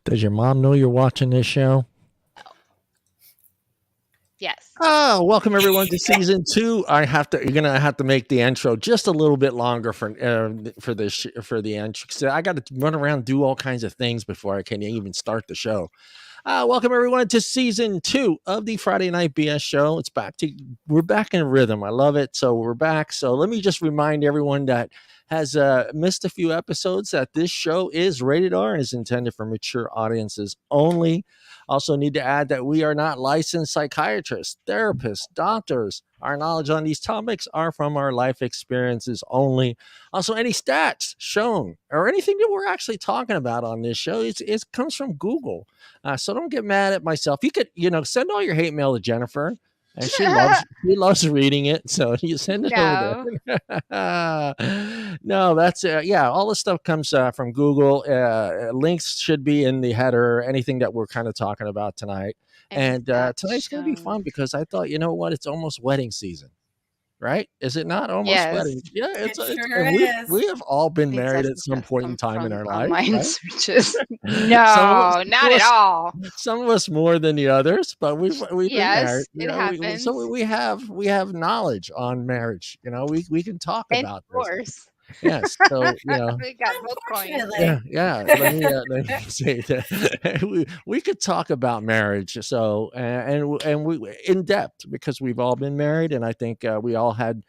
Does your mom know you're watching this show? Yes. Oh, welcome everyone to season 2. You're gonna have to make the intro just a little bit longer for the intro. Because I got to run around and do all kinds of things before I can even start the show. Welcome everyone to season 2 of the Friday Night BS show. We're back in rhythm. I love it. So we're back. So let me just remind everyone that has missed a few episodes that this show is rated R and is intended for mature audiences only. Also need to add that we are not licensed psychiatrists, therapists, doctors. Our knowledge on these topics are from our life experiences only. Also, any stats shown or anything that we're actually talking about on this show, it comes from Google. So don't get mad at myself. You could, send all your hate mail to Jennifer. And she loves reading it, so you send it over there. No, that's all this stuff comes from Google. Links should be in the header. Anything that we're kind of talking about tonight, and tonight's going to be fun because I thought, you know what, it's almost wedding season. Right? Is it not almost wedding? Yeah, it sure is. We have all been married at some point in time in our life. Right? No, not at all. Some of us more than the others, but we've been married. It happens. So we have knowledge on marriage. We can talk about this. Of course. Yes, so we got both coins. Yeah. Let me say that we could talk about marriage. So and we in depth because we've all been married, and I think we all had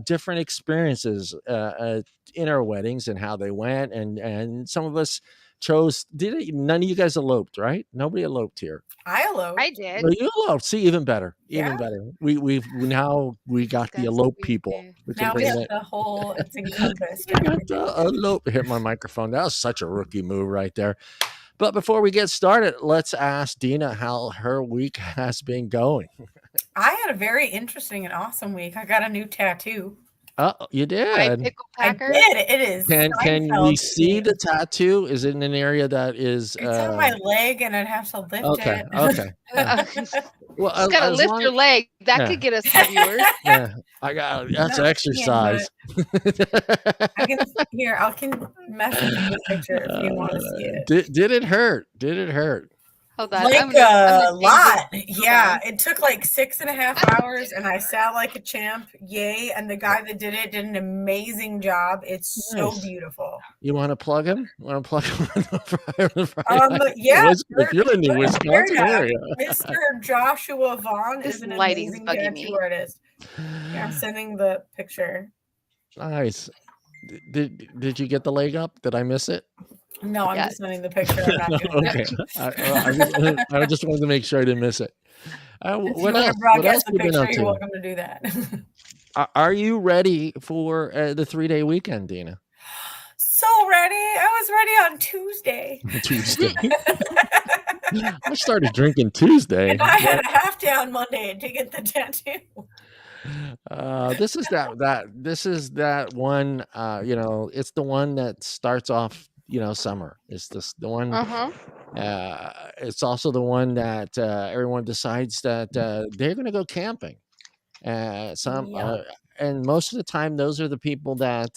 different experiences in our weddings and how they went, and some of us chose. None of you guys eloped, right? Nobody eloped here. I eloped. I did. Well, you eloped. See, even better. Even better. We got the elope people. Now we have the whole. It's encompassed. Elope. Hit my microphone. That was such a rookie move right there. But before we get started, let's ask Deana how her week has been going. I had a very interesting and awesome week. I got a new tattoo. Oh, you did. I did. It is. Can we see the tattoo? Is it in an area that is? It's on my leg, and I'd have to lift it. Okay. Well, you gotta lift your leg. That could get us viewers. Yeah, that's exercise. I can message you the picture if you want to see it. Did it hurt? Did it hurt? Hold on. Like a lot. Yeah, it took like 6.5 hours, and I sat like a champ. Yay! And the guy that did it did an amazing job. It's so beautiful. You want to plug him? Want to plug him? Yeah. If you're in the Wisconsin area, Mr. Joshua Vaughn is an amazing tattoo artist. Yeah, I'm sending the picture. Nice. Did you get the leg up? Did I miss it? No, I'm just sending the picture. I'm not doing Okay. I just wanted to make sure I didn't miss it. What else? Broadcast the picture, you're welcome to do that. Are you ready for the 3-day weekend, Deana? So ready. I was ready on Tuesday. I started drinking Tuesday. And I had a half day on Monday to get the tattoo. This is that one. It's the one that starts off. Summer is this the one. It's also the one that everyone decides that they're going to go camping. And most of the time, those are the people that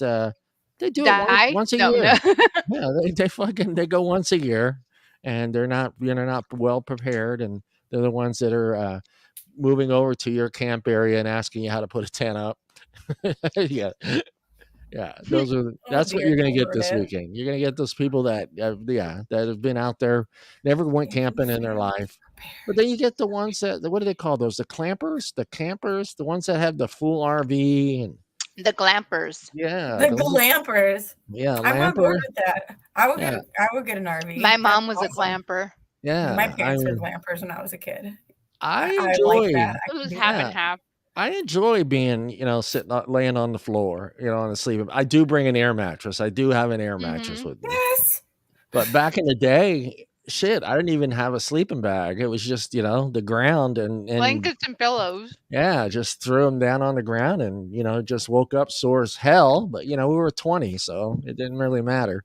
they do it once a year. Yeah, they go once a year, and they're not well prepared, and they're the ones that are moving over to your camp area and asking you how to put a tent up. Yeah, that's what you're going to get this weekend. You're going to get those people that have been out there, never went camping in their life. But then you get the ones that, what do they call those? The campers, the ones that have the full RV and the glampers. Yeah, the glampers. Yeah, I'm on board with that. I would get an RV. My mom was a glamper. Yeah, my parents were glampers when I was a kid. I enjoy like that. It was half and half. I enjoy being, sitting, laying on the floor, on the sleep. I do bring an air mattress. I do have an air mattress with me. Yes. But back in the day, shit, I didn't even have a sleeping bag. It was just, the ground and blankets and pillows. Yeah, just threw them down on the ground and, just woke up sore as hell. But, we were 20, so it didn't really matter.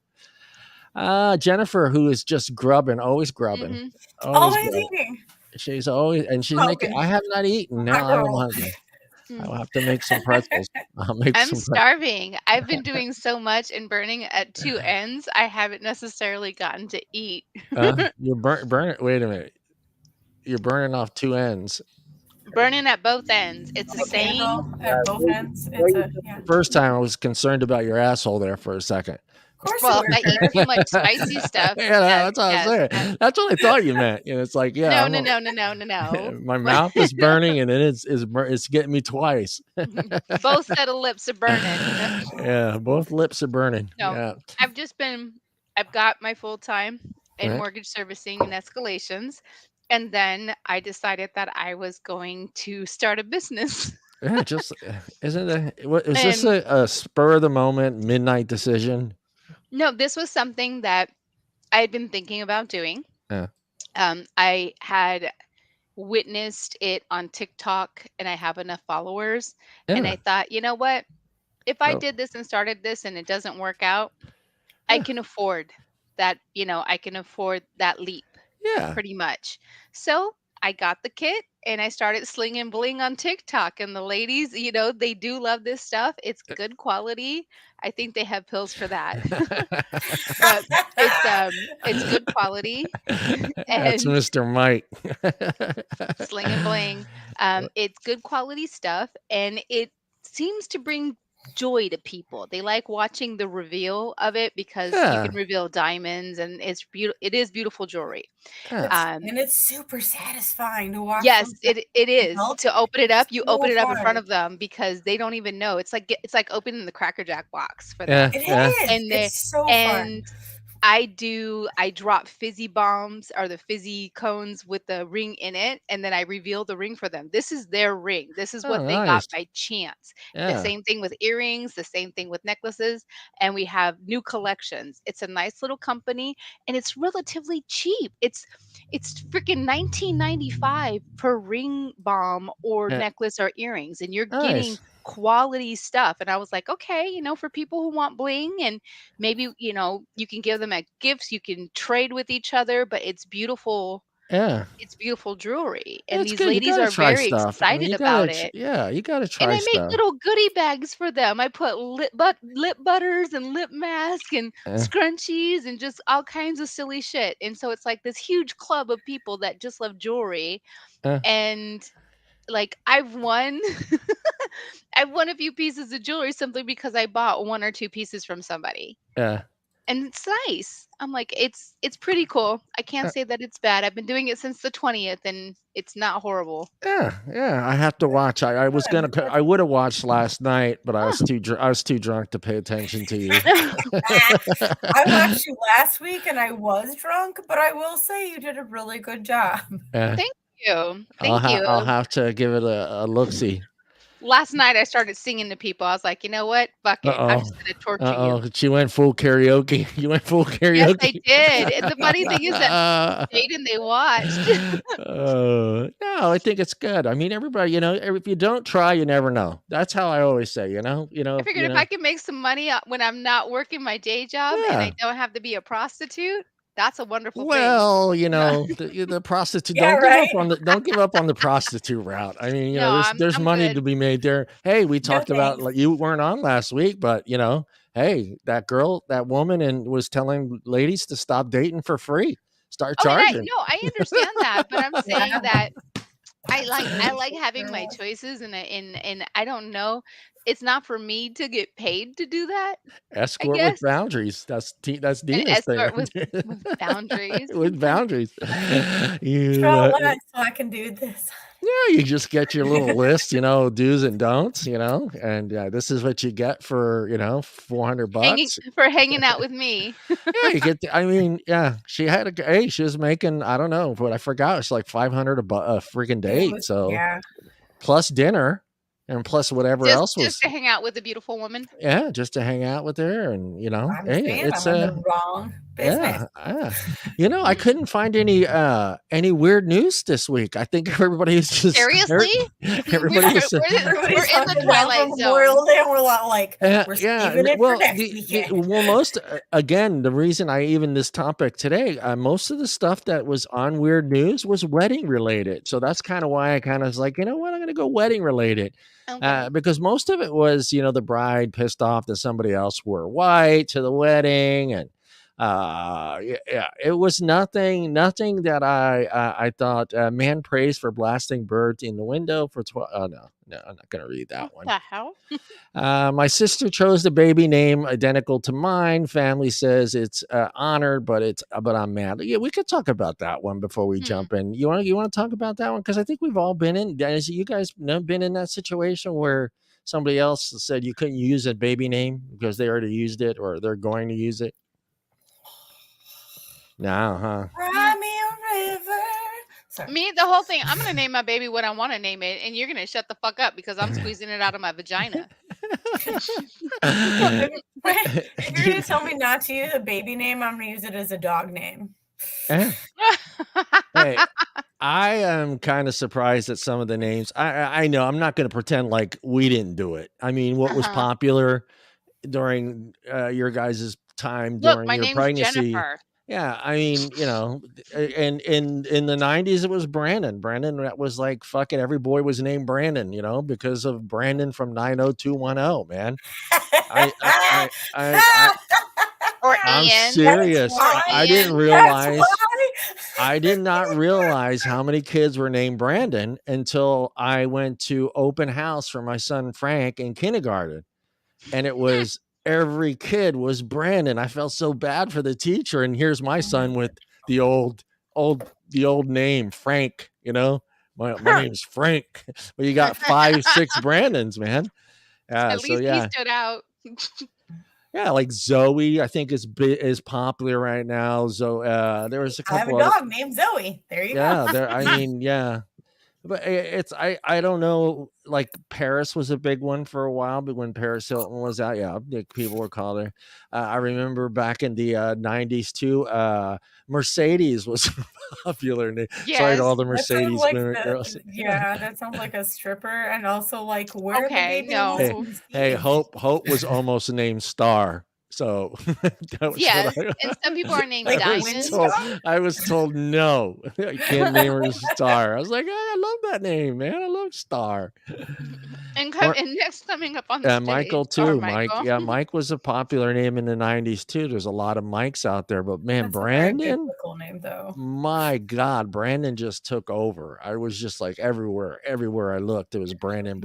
Jennifer, who is just always grubbing. Always eating. She's always, and she's making, I have not eaten. Now I'm hungry. I'll have to make some pretzels. I'm starving. I've been doing so much and burning at two ends. I haven't necessarily gotten to eat. You burn it. Wait a minute. You're burning off two ends. Burning at both ends. It's a saying. At both ends. It's First time I was concerned about your asshole there for a second. Of course, well, if I eat too much spicy stuff, that's what I was saying. That's what I thought you meant. It's like, yeah, no. My mouth is burning, and then it's getting me twice. Both set of lips are burning. Yeah, both lips are burning. No, yeah. I've got my full time in mortgage servicing and escalations, and then I decided that I was going to start a business. Yeah, just isn't it? What is this a spur of the moment midnight decision? No, this was something that I had been thinking about doing. Yeah. I had witnessed it on TikTok, and I have enough followers, and I thought, you know what? If I did this and started this and it doesn't work out, I can afford that. I can afford that leap. Yeah. Pretty much. So I got the kit and I started slinging bling on TikTok, and the ladies, they do love this stuff. It's good quality. I think they have pills for that. But it's good quality. That's Mr. Mike. Slinging bling. It's good quality stuff, and it seems to bring joy to people. They like watching the reveal of it because you can reveal diamonds, and it is beautiful jewelry. And it's super satisfying to watch. Yes, it is. To open it up, you open it up in front of them because they don't even know. It's like opening the Cracker Jack box for them. It is. And it's so fun. I drop fizzy bombs or the fizzy cones with the ring in it, and then I reveal the ring for them. This is their ring. This is what they got by chance. The same thing with earrings, the same thing with necklaces, and we have new collections. It's a nice little company, and it's relatively cheap. It's freaking $19.95 per ring bomb or necklace or earrings, and you're getting quality stuff. And I was like, okay, for people who want bling, and maybe you can give them as gifts, you can trade with each other, but it's beautiful. It's beautiful jewelry, and these ladies are very excited about it. Yeah, you gotta try. And I make little goodie bags for them. I put lip butters and lip masks and scrunchies and just all kinds of silly shit. And so it's like this huge club of people that just love jewelry. And like I've won I've won a few pieces of jewelry simply because I bought one or two pieces from somebody. And it's nice. I'm like, it's pretty cool. I can't say that it's bad. I've been doing it since the 20th, and it's not horrible. Yeah. I have to watch. I would have watched last night, but I was too drunk to pay attention to you. I watched you last week, and I was drunk, but I will say you did a really good job. Thank you. I'll have to give it a look-see. Last night I started singing to people. I was like, you know what? Fuck it. I'm just gonna torture you. She went full karaoke. You went full karaoke. Yes, I did. And the funny thing is that they stayed and they watched. No, I think it's good. I mean, everybody, if you don't try, you never know. That's how I always say, I figured if I can make some money when I'm not working my day job and I don't have to be a prostitute, that's a wonderful thing. Well, the prostitute. Don't give up on the prostitute route. I mean, there's I'm money good. to be made there. Hey, we talked about, like, you weren't on last week, but hey, that woman was telling ladies to stop dating for free, start charging. I understand that, but I'm saying that I like having my choices, and I don't know. It's not for me to get paid to do that. Escort with boundaries. That's Deana's thing. Escort with boundaries. With boundaries. So I can do this. Yeah, you just get your little list, do's and don'ts, and this is what you get for, $400 for hanging out with me. Yeah, you get. She had she was making, I don't know, but I forgot, it's like $500 a freaking date. So plus dinner. And plus whatever else was just to hang out with a beautiful woman. Yeah, just to hang out with her, and it's I'm the wrong business. Yeah. I couldn't find any weird news this week. I think everybody's just seriously. everybody was We're Everybody's in the hunkered down twilight for zone. Memorial Day, and we're like, we're yeah. saving it for Well, next weekend. most again, the reason I even this topic today, most of the stuff that was on weird news was wedding related. So that's kind of why I kind of was like, you know what, I'm going to go wedding related. Okay. Because most of it was, the bride pissed off that somebody else wore white to the wedding, and it was nothing that I thought. Man praised for blasting birds in the window for 12. Oh no, I'm not gonna read that What one. the hell? My sister chose the baby name identical to mine. Family says it's honored, but I'm mad. Yeah, we could talk about that one before we jump in. You want to talk about that one, because I think we've all been in. You guys been in that situation where somebody else said you couldn't use a baby name because they already used it or they're going to use it? No, huh? Cry me a river. Sorry. Me, the whole thing. I'm gonna name my baby what I want to name it, and you're gonna shut the fuck up because I'm squeezing it out of my vagina. If you're gonna tell me not to use a baby name, I'm gonna use it as a dog name. Hey, I am kind of surprised at some of the names. I know I'm not going to pretend like we didn't do it. I mean, what was popular during your guys' time Look, during my your name's pregnancy? Jennifer. Yeah, I mean, and in the 90s it was Brandon. That was like fucking every boy was named Brandon, because of Brandon from 90210, man. Or I'm Ian. serious. I didn't realize. why. I did not realize how many kids were named Brandon until I went to open house for my son Frank in kindergarten, and it was every kid was Brandon. I felt so bad for the teacher, and here's my son with the old name Frank. My name's Frank, but you got 5, 6 Brandons, man. At least he stood out. Yeah, like Zoe, I think is popular right now. So there was a couple. I have a dog named Zoe. There you go. Yeah, I mean, yeah, but I don't know. Like Paris was a big one for a while, but when Paris Hilton was out, yeah, people were calling her. I remember back in the 90s too. Mercedes was popular. Yes. Sorry to all the Mercedes girls. Yeah, that sounds like a stripper, and also like where okay, the baby no. Hey, Hope was almost named Star. So that was yes, and some people are named Diamond. I was told no, I can't name her Star. I was like, I love that name, man. I love Star. And next coming up on the stage, Michael too. Michael. Mike was a popular name in the 90s too. There's a lot of Mikes out there, but man, That's Brandon, a very biblical name though. My God, Brandon just took over. I was just like everywhere I looked, it was Brandon.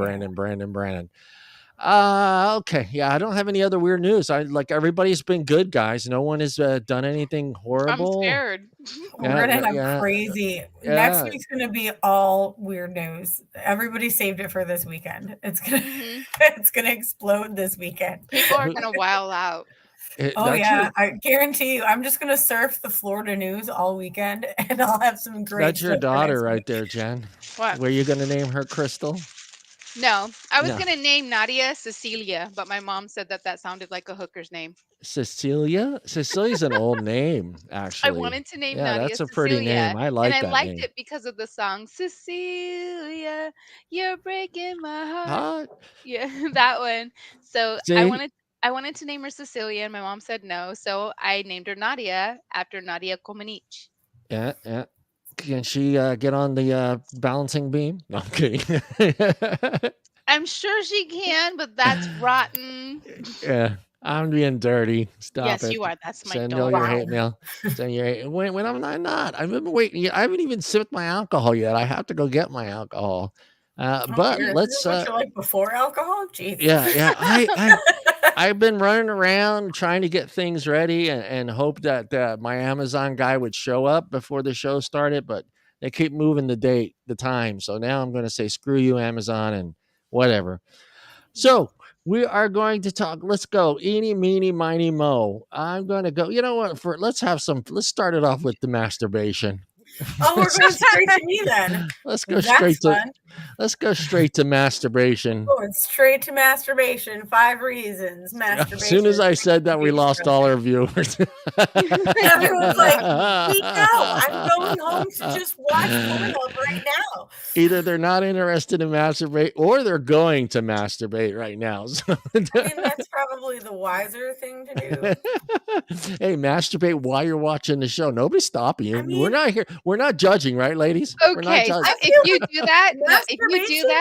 Okay. Yeah, I don't have any other weird news. Everybody's been good, guys. No one has done anything horrible. I'm scared. We're gonna have crazy. Next week's gonna be all weird news. Everybody saved it for this weekend. It's gonna explode this weekend. People are gonna wild out. I guarantee you. I'm just gonna surf the Florida news all weekend, and I'll have some great. That's your daughter right there, Jen. What? Were you gonna name her Crystal? No, I was gonna name Nadia Cecilia, but my mom said that sounded like a hooker's name. Cecilia's an old name, actually. I wanted to name Nadia that's a Cecilia, pretty name. I like that. And I liked it because of the song Cecilia, you're breaking my heart. Yeah, that one. So I wanted to name her Cecilia, and my mom said no, so I named her Nadia after Nadia Comaneci. Yeah. Can she get on the balancing beam? No, I'm kidding. I'm sure she can, but that's rotten. Yeah, I'm being dirty. Stop yes, it. You are. That's my Send dog. all your hate mail. Send your hate. When I'm not. I've been waiting. I haven't even sipped my alcohol yet. I have to go get my alcohol. But let's. What you like before alcohol? Jeez. Yeah. I've been running around trying to get things ready and hope that my Amazon guy would show up before the show started, but they keep moving the time. So now I'm going to say, screw you, Amazon, and whatever. So we are going to talk. Let's go. Eeny, meeny, miny, mo. I'm going to go. You know what? Let's start it off with the masturbation. Oh, we're going straight to me then. Let's go That's fun. Let's go straight to masturbation. Going straight to masturbation. 5 reasons. Masturbation. As soon as I said that, we lost all our viewers. Everyone's like, we know. I'm going home to just watch Pornhub right now. Either they're not interested in masturbate or they're going to masturbate right now. So I mean, that's probably the wiser thing to do. Hey, masturbate while you're watching the show. Nobody's stopping you. I mean, we're not here. We're not judging, right, ladies? Okay, so if you do that,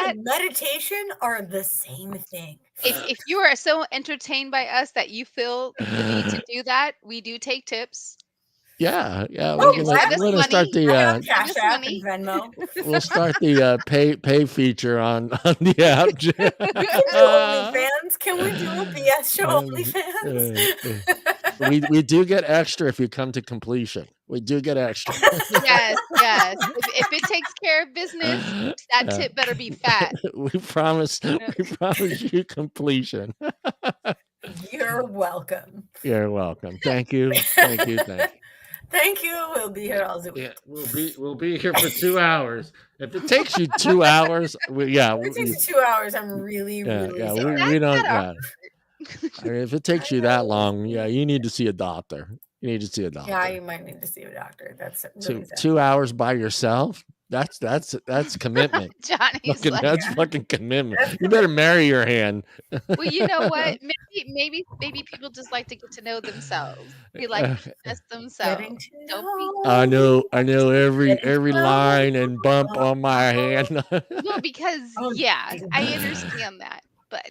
and meditation are the same thing. If you are so entertained by us that you feel the need to do that, we do take tips. Yeah. We're gonna start the Cash App and Venmo. We'll start the pay feature on the app. We can do OnlyFans. Can we do a BS show OnlyFans? We do get extra if you come to completion. We do get extra. Yes. If it takes care of business, that tip better be fat. We promise you completion. You're welcome. You're welcome. Thank you. Thank you. We'll be here all the week. Yeah, we'll be here for 2 hours. If it takes you 2 hours, if it takes you 2 hours, I'm really sorry. We don't. I mean, if it takes you that long, you need to see a doctor. Yeah, you might need to see a doctor. That's really 2 hours by yourself. That's commitment. Johnny's that's fucking commitment. You better marry your hand. Well, you know what? Maybe people just like to get to know themselves. They like to test themselves. I know every line and bump on my hand. Well, because I understand that. But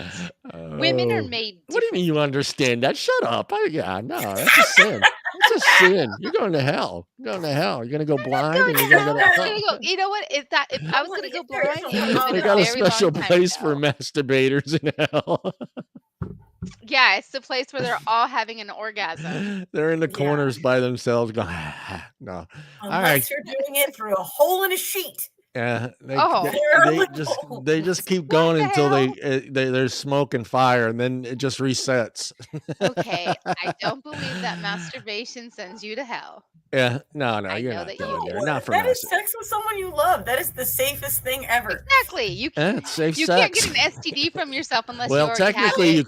women are made different. What do you mean you understand that? Shut up. That's a sin. It's a sin. You're going to hell. You're going to go blind and you're going to go to hell. You know what? If I was going to go blind, they got a special place for masturbators in hell. Yeah, it's the place where they're all having an orgasm. They're in the corners by themselves going, no. Unless you're doing it through a hole in a sheet. Yeah, they just keep going until there's smoke and fire, and then it just resets. Okay, I don't believe that masturbation sends you to hell. Yeah, no, you're not going there. Not for that is sex with someone you love. That is the safest thing ever. Exactly. You it's safe you sex. Can't get an STD from yourself unless you already technically have it.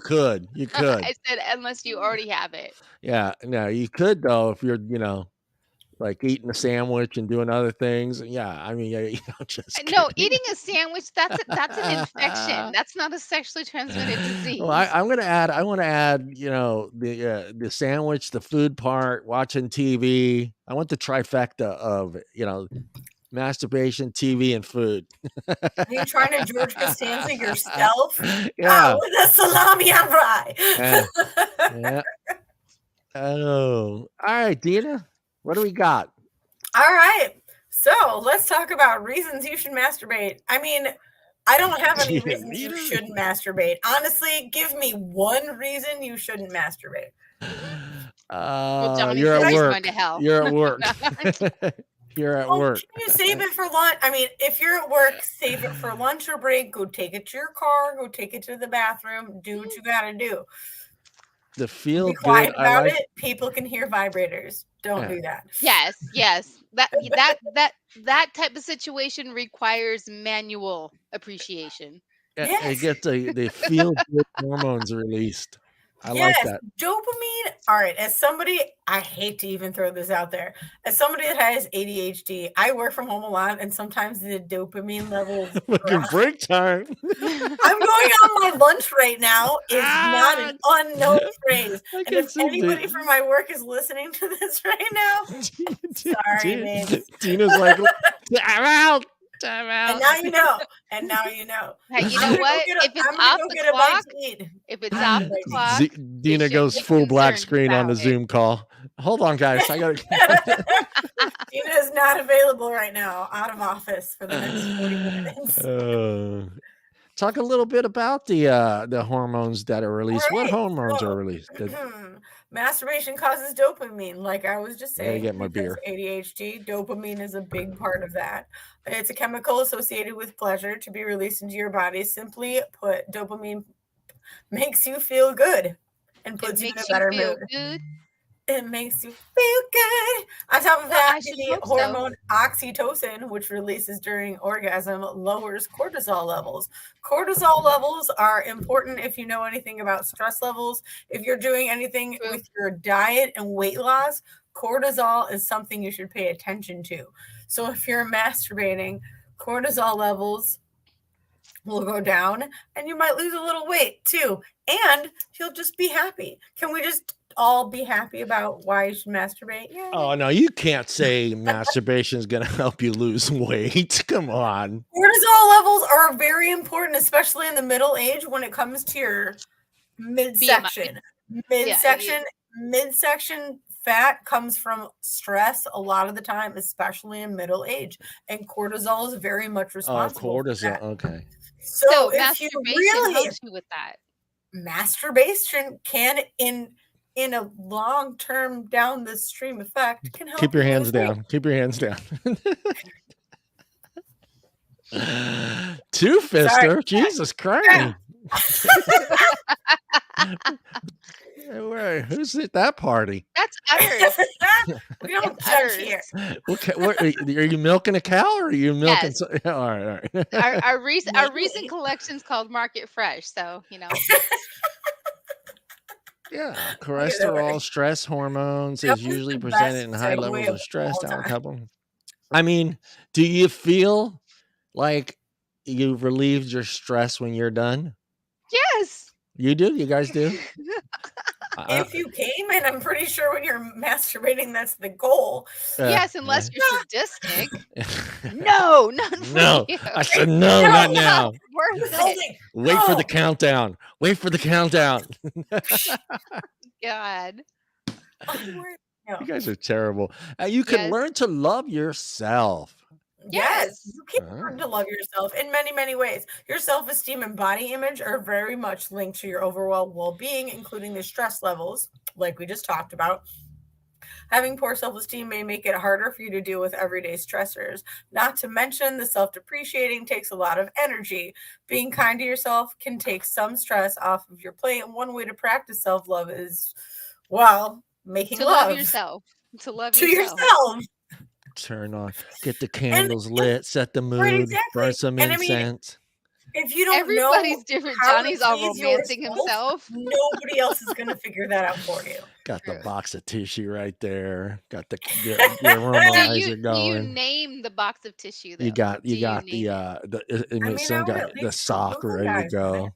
You could. I said unless you already have it. Yeah, no, you could though if you're like eating a sandwich and doing other things. Yeah, I mean, just no, eating a sandwich, that's an infection. That's not a sexually transmitted disease. Well, I want to add, the sandwich, the food part, watching TV. I want the trifecta of masturbation, TV, and food. Are you trying to George Costanza yourself? Yeah, with a salami and fry. Yeah. Oh, all right, Deana. What do we got? All right. So let's talk about reasons you should masturbate. I mean, I don't have any reasons you shouldn't masturbate. Honestly, give me one reason you shouldn't masturbate. You're at work. You're at work. You're at work. Can you save it for lunch? I mean, if you're at work, save it for lunch or break. Go take it to your car. Go take it to the bathroom. Do what you got to do. The feel be quiet good. About it. People can hear vibrators. Don't do that. Yes. That type of situation requires manual appreciation. Yes. It gets the feel good hormones released. I like that. Dopamine. All right. As somebody, I hate to even throw this out there. As somebody that has ADHD, I work from home a lot, and sometimes the dopamine levels. Break time. I'm going on my lunch right now. Is not an unknown phrase. And if anybody from my work is listening to this right now, sorry, man. Tina's like, I'm out. And now you know. Hey, you know what? If it's off the clock, Deana goes full black screen on the Zoom call. Hold on, guys. I gotta. Deana is not available right now, out of office for the next 40 minutes. Talk a little bit about the hormones that are released. Right. What hormones are released? Masturbation causes dopamine, like I was just saying. I get my beer. ADHD, dopamine is a big part of that. It's a chemical associated with pleasure to be released into your body. Simply put, dopamine makes you feel good and puts you in a better mood. Good. It makes you feel good. On top of that, I should the hope so. hormone oxytocin, which releases during orgasm, lowers cortisol levels. Cortisol levels are important if you know anything about stress levels. If you're doing anything True. with your diet and weight loss, cortisol is something you should pay attention to. So if you're masturbating, cortisol levels will go down and you might lose a little weight too. And you'll just be happy. Can we just all be happy about why you should masturbate? Yay. Oh no, you can't say masturbation is going to help you lose weight. Come on. Cortisol levels are very important, especially in the middle age when it comes to your midsection. Midsection fat comes from stress a lot of the time, especially in middle age. And cortisol is very much responsible. Cortisol, for that. Okay. So if you really helps you with that. Masturbation can in a long-term down the stream effect can help. Keep your hands down. Keep your hands down. Two-fister. Jesus Christ. Who's at that party? That's udders. We don't judge here. Okay, are you milking a cow or are you milking? Yes. All right. Our recent collection's called Market Fresh, so you know. Yeah, cholesterol, stress hormones is usually presented in high levels of stress. Down a couple. I mean, do you feel like you've relieved your stress when you're done? Yes. You do? You guys do? If you came, and I'm pretty sure when you're masturbating, that's the goal. Yes, unless you're sadistic. No, not for you. I said no, not now. Wait for the countdown. Wait for the countdown. God. You guys are terrible. You can learn to love yourself. Yes, you can learn to love yourself in many, many ways. Your self-esteem and body image are very much linked to your overall well-being, including the stress levels, like we just talked about. Having poor self-esteem may make it harder for you to deal with everyday stressors. Not to mention, the self-depreciating takes a lot of energy. Being kind to yourself can take some stress off of your plate. And one way to practice self-love is, well, making love. Love yourself. To love yourself. Turn on, get the candles lit, set the mood, burn some incense. If you don't everybody's know different. Johnny's all romancing himself. Nobody else is going to figure that out for you. Got the box of tissue right there. Got the aromalizer going. You name the box of tissue. Though. You got the sock ready to go.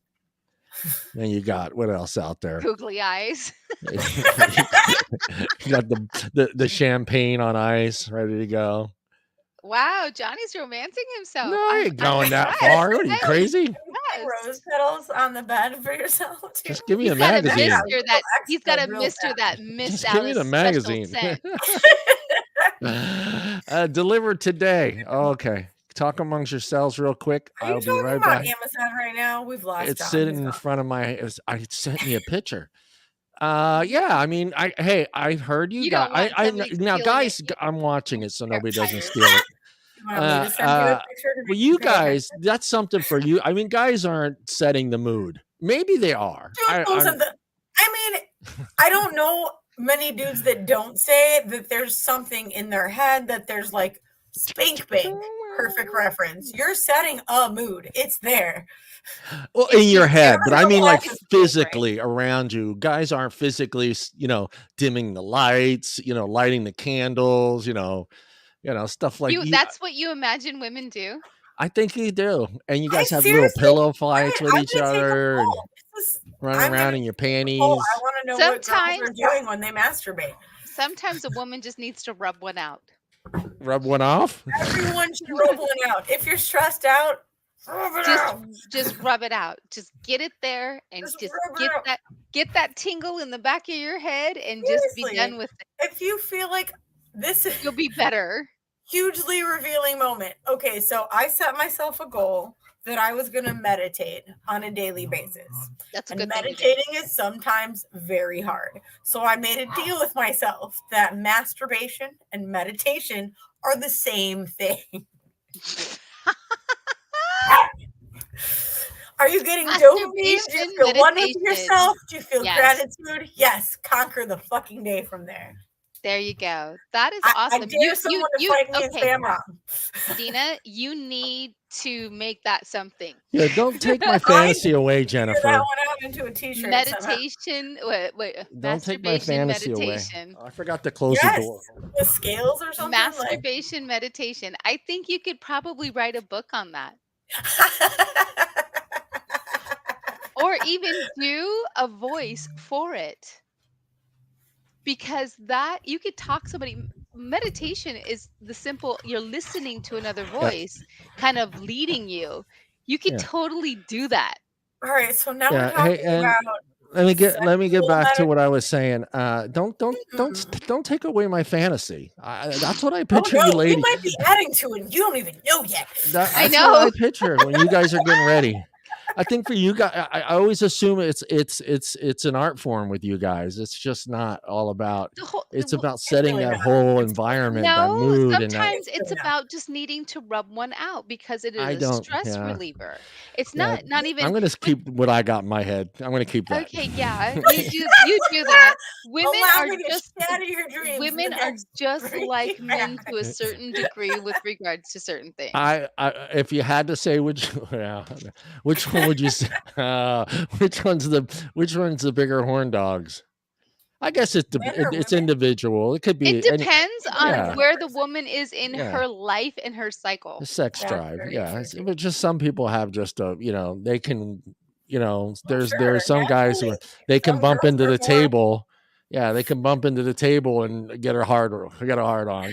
Then you got what else out there? Googly eyes. You got the champagne on ice ready to go. Wow, Johnny's romancing himself. No, I ain't going that far. What are you, crazy? Rose petals on the bed for yourself too. Just give me a magazine. He's got a mister that Miss Just give me the magazine. Delivered today. Okay. Talk amongst yourselves real quick. I'll be right back. Amazon right now. We've lost. It's sitting in front of my. I sent me a picture. Yeah. I mean, I heard you guys. Now, guys, I'm watching it so nobody doesn't steal it. Well, you guys, that's something for you. I mean, guys aren't setting the mood. Maybe they are. I mean, I don't know many dudes that don't say that there's something in their head that there's like spank bank. Perfect reference. You're setting a mood. It's there. Well, in your head, but I mean like physically around you. Guys aren't physically, dimming the lights, lighting the candles, stuff like that's what you imagine women do? I think you do. And you guys have little pillow fights with each other and running around in your panties. I want to know what girls are doing when they masturbate. Sometimes a woman just needs to rub one out. Rub one off? Everyone should rub one out. If you're stressed out, just rub it out. Just get it there and just get that tingle in the back of your head and just be done with it. If you feel like you'll be better. Hugely revealing moment. Okay, so I set myself a goal that I was going to meditate on a daily basis. That's a good thing. Meditating is sometimes very hard. So I made a deal with myself that masturbation and meditation are the same thing. Are you getting dopamine? Do you feel one with yourself? Do you feel gratitude? Yes. Conquer the fucking day from there. There you go. That is awesome. I dare someone to fight me and say I'm wrong. Deana, you need to make that something. Yeah, don't take my fantasy away, Jennifer. That one out into a t-shirt. Meditation. Wait. Don't take my fantasy meditation. away. I forgot to close the door. With scales or something. Masturbation meditation. I think you could probably write a book on that. Or even do a voice for it. Because that you could talk somebody. Meditation is the simple, you're listening to another voice kind of leading you. You could totally do that. All right, so now we're talking about let me get back to what I was saying. Don't take away my fantasy. That's what I picture you ladies. You might be adding to it. You don't even know yet. I know. What I picture when you guys are getting ready. I think for you guys, I always assume it's an art form with you guys. It's just not all about. It's about setting that whole environment, that mood. Sometimes it's about just needing to rub one out because it is a stress reliever. It's not even. I'm going to keep what I got in my head. I'm going to keep that. Okay, yeah, you do that. Women are just like men to a certain degree with regards to certain things. If you had to say which one would you say? Which one's the bigger horn dogs? I guess it's individual. It could be. It depends on where the woman is in her life and her cycle. The sex drive, but just some people have just they can, there's some guys who they can bump into the table. Yeah, they can bump into the table and get a hard on. I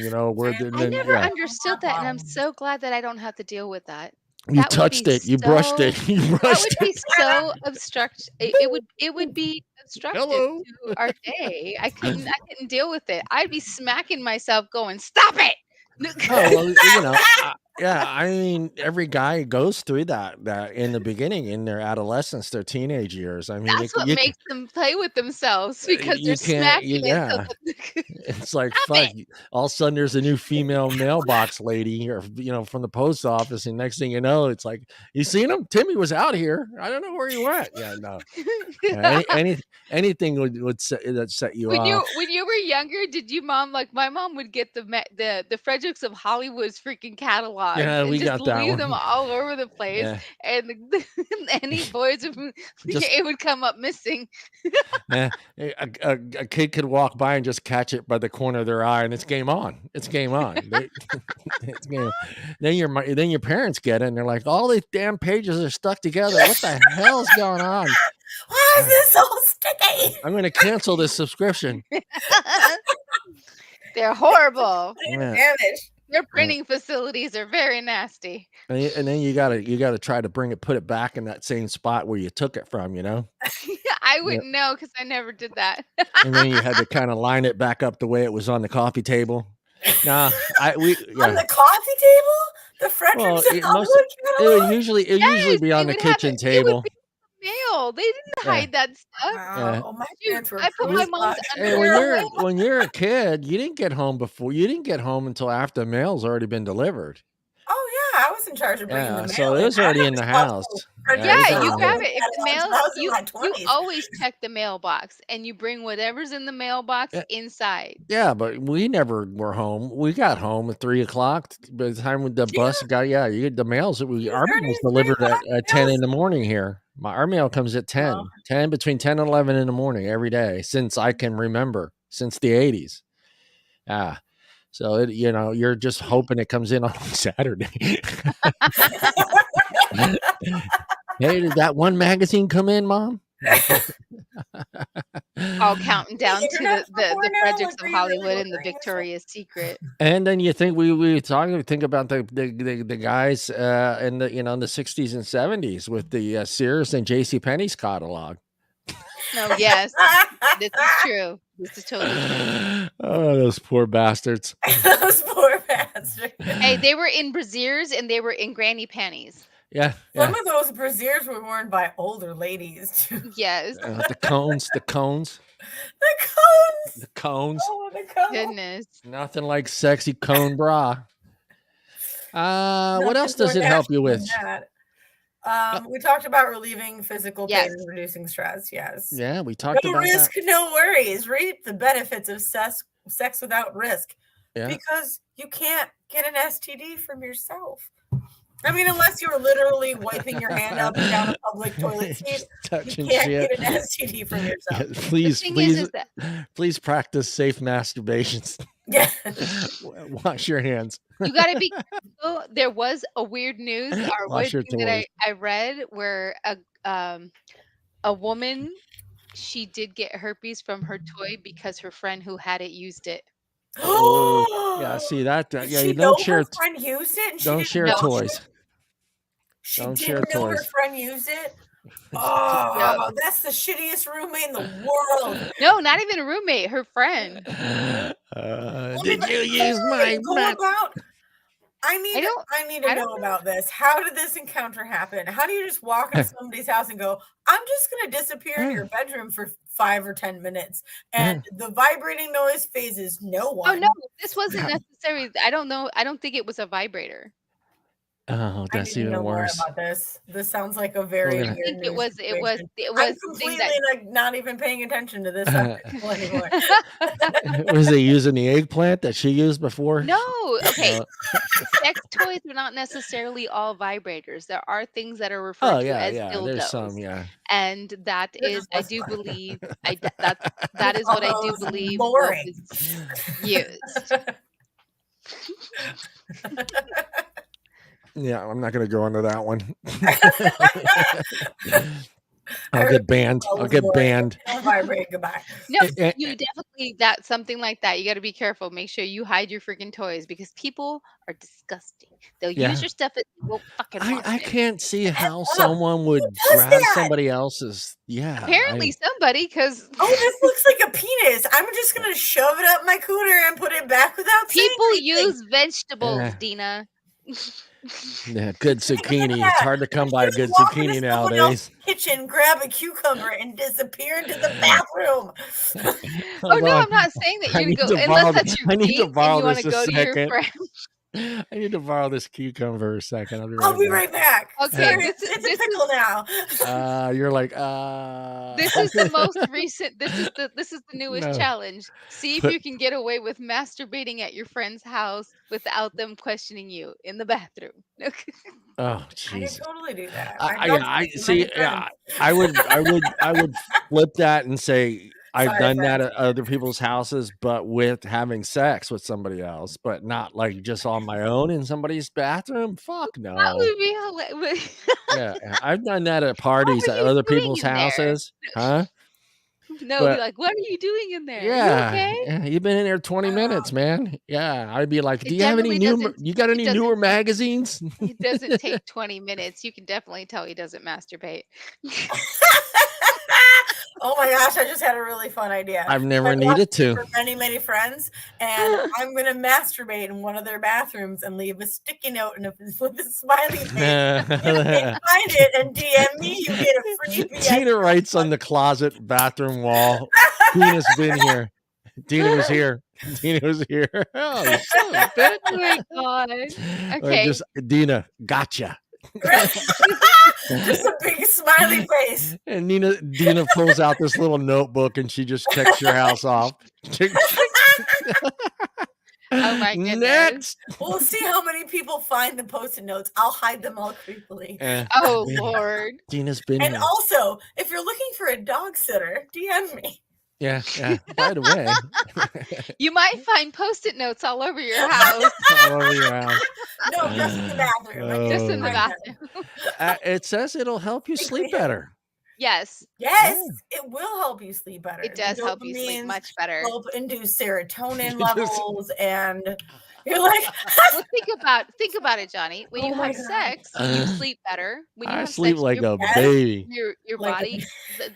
never understood that, and I'm so glad that I don't have to deal with that. You touched it. You brushed it. That would be so obstruct. It would be obstructive to our day. I couldn't deal with it. I'd be smacking myself, going, "Stop it!" I mean, every guy goes through that in the beginning, in their adolescence, their teenage years. I mean, that's what makes them play with themselves because they're smacking. It's like fuck. All of a sudden, there's a new female mailbox lady, or from the post office, and next thing you know, it's like, you seen him? Timmy was out here. I don't know where he went. Yeah, no. Anything would set you off. When you were younger, did you mom like my mom would get the Fredericks of Hollywood's freaking catalog? Yeah, we got that leave one. them all over the place, and any boys it would come up missing. A kid could walk by and just catch it by the corner of their eye, and it's game on. It's game on. It's game. Then your parents get it, and they're like, all these damn pages are stuck together. What the hell's going on? Why is this so sticky? I'm going to cancel this subscription. They're horrible. Damage. Their printing facilities are very nasty. And then you gotta try to put it back in that same spot where you took it from, I wouldn't know because I never did that. And then you had to kind of line it back up the way it was on the coffee table. On the coffee table? The Fredericks of Hollywood catalog? It would usually be on the kitchen table. Mail. They didn't hide that stuff. I put my mom's underwear. When you're a kid, you didn't get home until after the mail's already been delivered. Oh yeah, I was in charge of bringing the mail. So it was already in the house. You grab it. If the mail, you always check the mailbox, and you bring whatever's in the mailbox inside. Yeah, but we never were home. We got home at 3:00. By the time the bus got, you get the mails. Our mail was delivered at 10 in the morning here. Our mail comes at 10, between 10 and 11 in the morning every day since I can remember, since the 80s. So you're just hoping it comes in on Saturday. Hey, did that one magazine come in, Mom? All counting down to the Fredericks of Hollywood and the Victoria's Secret. And then you think we think about the guys in the in the 60s and 70s with the Sears and JCPenney's catalog. No, yes, this is true. This is totally true. Oh, those poor bastards. Those poor bastards. Hey, they were in brassieres and they were in granny panties. Yeah. Some of those brassieres were worn by older ladies too. Yes. The cones. The cones. Oh, the cones. Goodness. Nothing like sexy cone bra. What else does it help you with? We talked about relieving physical pain Yes. and reducing stress. Yes. Yeah, we talked no about risk, that. no worries. Reap the benefits of sex without risk. Yeah. Because you can't get an STD from yourself. I mean, unless you were literally wiping your hand up and down a public toilet seat, you can't get an STD from yourself. Yeah, please practice safe masturbations. Yeah. Wash your hands. You gotta be careful. There was a weird news or Wash weird your thing that toys. I read where a woman, she did get herpes from her toy because her friend who had it used it. Oh, yeah. See that? Did Yeah, she you know don't share. her friend used it, and she Don't didn't share know toys. She Don't share didn't know her toys. friend used it. Oh, that's the shittiest roommate in the world. No, not even a roommate. Her friend. Did you use my I need to know about this. How did this encounter happen? How do you just walk into somebody's house and go, I'm just going to disappear in your bedroom for 5 or 10 minutes, and the vibrating noise phases no one? Oh, no, this wasn't necessary. I don't know. I don't think it was a vibrator. Oh, that's even worse. More about this. This sounds like a very I think it was I'm completely like not even paying attention to this anymore. Was they using the eggplant that she used before? No. Okay. Sex toys are not necessarily all vibrators. There are things that are referred to as dildos. There's some, and that is, I do believe, that is what I do believe was used. Yeah, I'm not going to go into that one. I'll get banned. Don't vibrate. Goodbye. No, you definitely, that's something like that. You got to be careful. Make sure you hide your freaking toys because people are disgusting. They'll use your stuff and they won't fucking wash I it. can't see how someone would grab somebody else's. Yeah. Apparently somebody, because this looks like a penis. I'm just going to shove it up my cooter and put it back without people use vegetables, Deana. Yeah, good zucchini. It's hard to come by a good zucchini nowadays. Kitchen, grab a cucumber and disappear into the bathroom. Oh no, I'm not saying that you're gonna go unless that's your date and you want to go to your friend. I need to borrow this cucumber a second. I'll be right back. Okay, it's a pickle now. You're like, This is the most recent. This is the newest challenge. See if you can get away with masturbating at your friend's house without them questioning you in the bathroom. Oh, Jesus. I could totally do that. I see. Yeah, I would flip that and say, I've done that at other people's houses, but with having sex with somebody else, but not like just on my own in somebody's bathroom. Fuck no. That would be hilarious. Yeah, I've done that at parties at other people's houses. Huh? No, be like, what are you doing in there? Yeah, you okay? Yeah, you've been in there 20 minutes, man. Yeah, I'd be like, do you have any you got any newer magazines? It doesn't take 20 minutes. You can definitely tell he doesn't masturbate. Oh my gosh, I just had a really fun idea. I've never needed to. For many friends, and I'm gonna masturbate in one of their bathrooms and leave a sticky note and with a smiley face. Find it and DM me. You get a free. Tina writes on the closet bathroom wall. Tina's been here. Tina was here. Tina was here. Oh, oh my god. Okay. Just Deana, gotcha. Just a big smiley face. And Deana pulls out this little notebook and she just checks your house off. Oh my goodness. Next. We'll see how many people find the post-it notes. I'll hide them all creepily. Oh Lord. Deana's been and here. Also, if you're looking for a dog sitter, DM me. Yeah. By the way, you might find post-it notes all over your house. No, just in the bathroom. Just in the bathroom. It says it'll help you sleep better. Yes. It will help you sleep better. It does help you sleep much better. Help induce serotonin levels, and you're like, well, think about it, Johnny. When you have sex, you sleep better. When you have sleep sex, like a baby. Your body.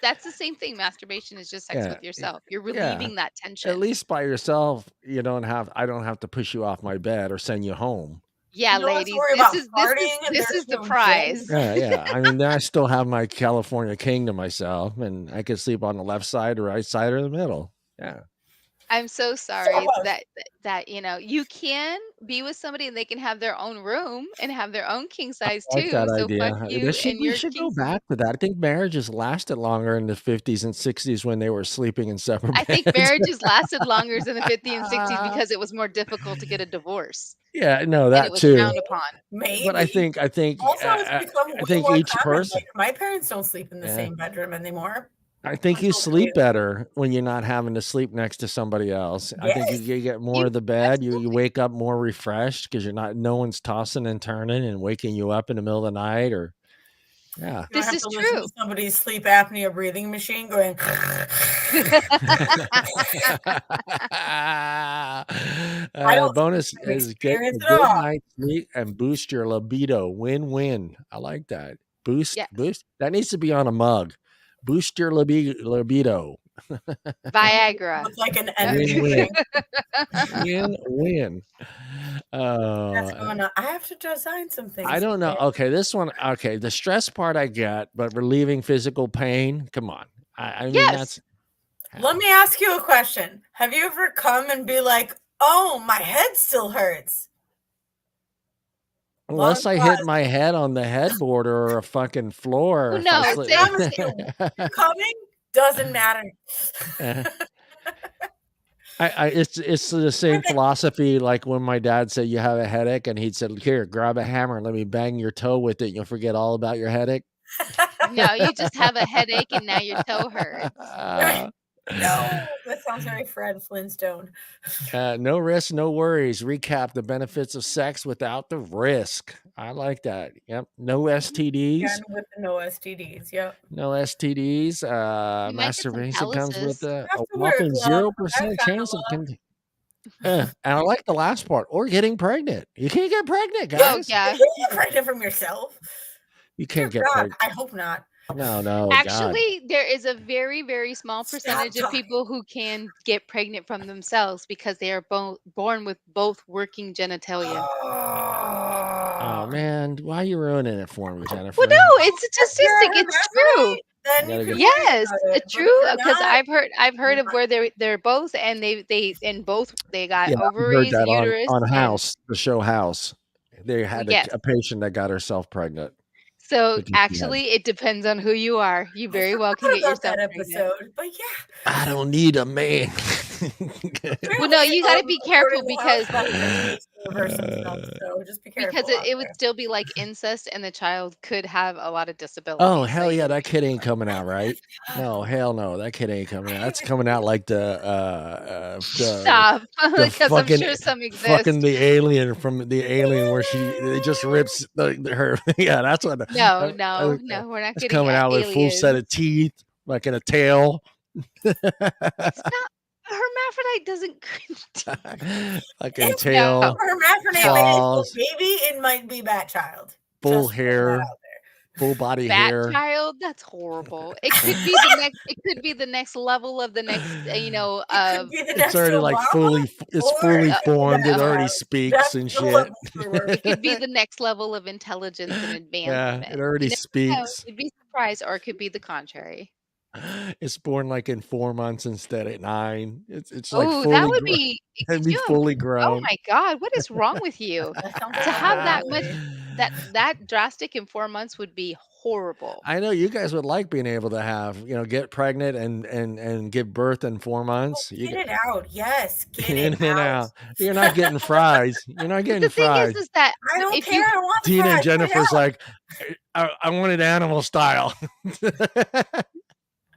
That's the same thing. Masturbation is just sex with yourself. You're relieving that tension. At least by yourself, I don't have to push you off my bed or send you home. Yeah, ladies, this is the prize. Yeah. I mean, I still have my California king to myself, and I can sleep on the left side, or right side, or the middle. Yeah. I'm so So sorry close. that you can be with somebody and they can have their own room and have their own king size I like too. that So fuck idea. you and We your should king go size. back to that. I think marriages lasted longer in the 50s and 60s when they were sleeping in separate I think beds. marriages lasted longer in the 50s and 60s because it was more difficult to get a divorce Yeah, no, and it that was too. frowned upon. But I Maybe. think I think Also, it's become I way think more each common. person Like, my parents don't sleep in the yeah. same bedroom anymore, I think you sleep unfortunately. better when you're not having to sleep next to somebody else. I think Yes. you get more You of the bed. You absolutely. wake up more refreshed because you're not no one's tossing and turning and waking you up in the middle of the night or yeah. You don't This have is to listen true. to somebody's sleep apnea breathing machine going I don't Bonus have is get experience a at good all. night's sleep and boost your libido. Win-win. I like that. Yes. Boost. That needs to be on a mug. Boost your libido. Viagra. Looks like an No. energy Win-win. drink. Win-win. That's Uh, going on. I have to design some I things don't know. today. Okay, this one. Okay, the stress part I get, but relieving physical pain. Come on. I mean, Yes. that's Let me ask you a question. Have you ever come and be like, "Oh, my head still hurts"? Long unless I hit pause. my head on the headboard or a fucking floor, Well, if I no, I slip. promise you, coming doesn't matter. It's the same philosophy like when my dad said you have a headache and he'd said, "Here, grab a hammer and let me bang your toe with it. You'll forget all about your headache." no, you just have a headache and now your toe hurts. No, that sounds very Fred Flintstone. No risk, no worries. Recap the benefits of sex without the risk. I like that. Yep. No STDs. Again, with the no STDs, yep. No STDs. You might get some Masturbation comes with calluses. Have a to wear a whopping glove. I 0% found a chance of love. and I like the last part, or getting pregnant. You can't get pregnant, Yeah, Oh, guys. yeah. you can't get pregnant from yourself. You Dear can't get God, pregnant. I hope not. No, God. Actually, there is a very, very small Stop percentage of talking. people who can get pregnant from themselves because they are born with both working genitalia. Oh Oh. man, why are you ruining it for me, Well, Jennifer? no, it's a If you're a statistic. It's true. hermaphrodite, then you Gotta can get worry Yes, about it, but if true. you're Because not, I've heard you're of where they're both and they in both they got yeah, I heard ovaries, that uterus, on and House, the show House. They had yes. a patient that got herself pregnant. So But you had actually, it depends on who you are. You I very well can forgot get about that yourself pregnant. episode, but yeah. I don't need a man. Well, no, Apparently, you got to be according careful to House, because that permeates the universe and stuff, so just be careful out it would there. still be like incest, and the child could have a lot of Oh, disabilities. So hell you yeah, got to that be kid ain't careful. coming out, right? No, hell no, that kid ain't coming out. I That's even coming out like Stop, the because I'm sure some fucking exist. the alien from the alien where it just rips her. Yeah, that's what No, no, no, we're not that's getting coming out with a full set aliens. of teeth, like in a tail. It's not hermaphrodite doesn't Fucking If no, tail, hermaphrodite no. makes a claws, baby, it might be bat child. full Just throwing that hair, out there. full body Bat hair. child? That's horrible. It could be the next level of the next, It could be the It's next already like Obama, it's or fully it could be formed. that It no. already child. speaks That's and the shit. level screwer. It could be the next level of intelligence and Yeah, it advancement. already You never know. speaks. You'd be surprised, or it could be the contrary. It's born like in 4 months instead of 9. It's like Oh, that fully would grown. be It'd could be you have fully oh grown. my god, what is wrong with you? That sounds To like have that much Lily. that drastic in 4 months would be horrible. I know you guys would like being able to have, get pregnant and give birth in 4 Oh, months. You get get it out. Yes, get it in and out. out. You're not getting fries. You're not But getting the thing fries. is that I don't if care. you I want the Tina and fries. Get it Jennifer's out. like, I wanted animal style.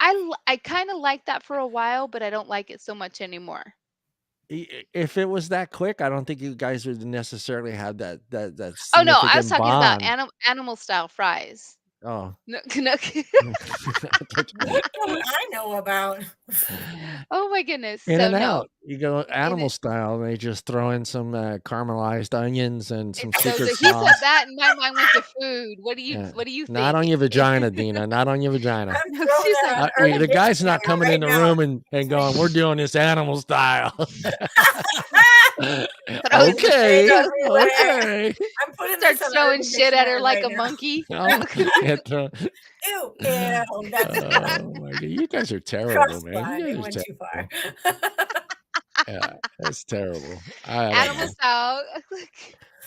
I kinda liked that for a while, but I don't like it so much anymore. If it was that quick, I don't think you guys would necessarily have that Oh, no, I was significant talking about bond. animal style fries. Oh. No no What don't I know about? Oh my goodness. In So, and no. out. You go In animal it style, and they just throw in some, caramelized onions and some it's so secret good. He said sauce. that, and my mind went to food. Yeah. What do you Not think? on your vagina, Dina, not on your vagina. I'm No, throwing she's that like, on "What?" Urban The guy's not Dictionary coming in right the now. room and going, "We're doing this animal style." Throws the Eggs Okay, everywhere. okay. I'm putting this starts on throwing Urban shit at her Dictionary like right a now. monkey. Oh, yeah, Ew, ew, that's oh my god, you guys are terrible, crossed man. the line. You It guys went are too far. terrible. Yeah, it's terrible. I don't Animal know. style.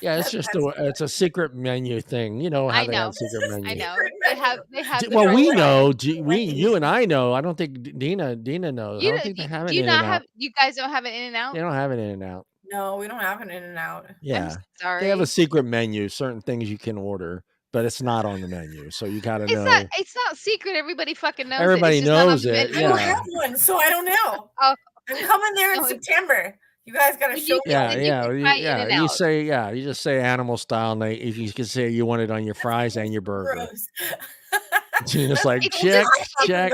Yeah, it's just it's a secret menu thing. You know how I they have know. secret I menus. know. Secret menu. They have them Well, right we there. know. Wendy's. You and I know. I don't think Deana knows. I don't think they have Do an you In and not have? Out. You guys don't have an In-N-Out? They don't have an In and Out. No, we don't have an In-N-Out. I'm Yeah, they have a sorry. secret menu. Certain things you can order, but it's not on the menu. So you got to know. It's not secret. Everybody fucking knows it. It's Everybody just not on knows the it. I don't menu. Yeah. have one, so I don't know. Oh, I'm coming there in no, September. You guys got to show me all Yeah, then the you yeah, can try yeah. You In-N-Out. say, yeah, you just say animal style, and if you can say you want it on your fries and your burger. gross. Gina's like, It's check, just check.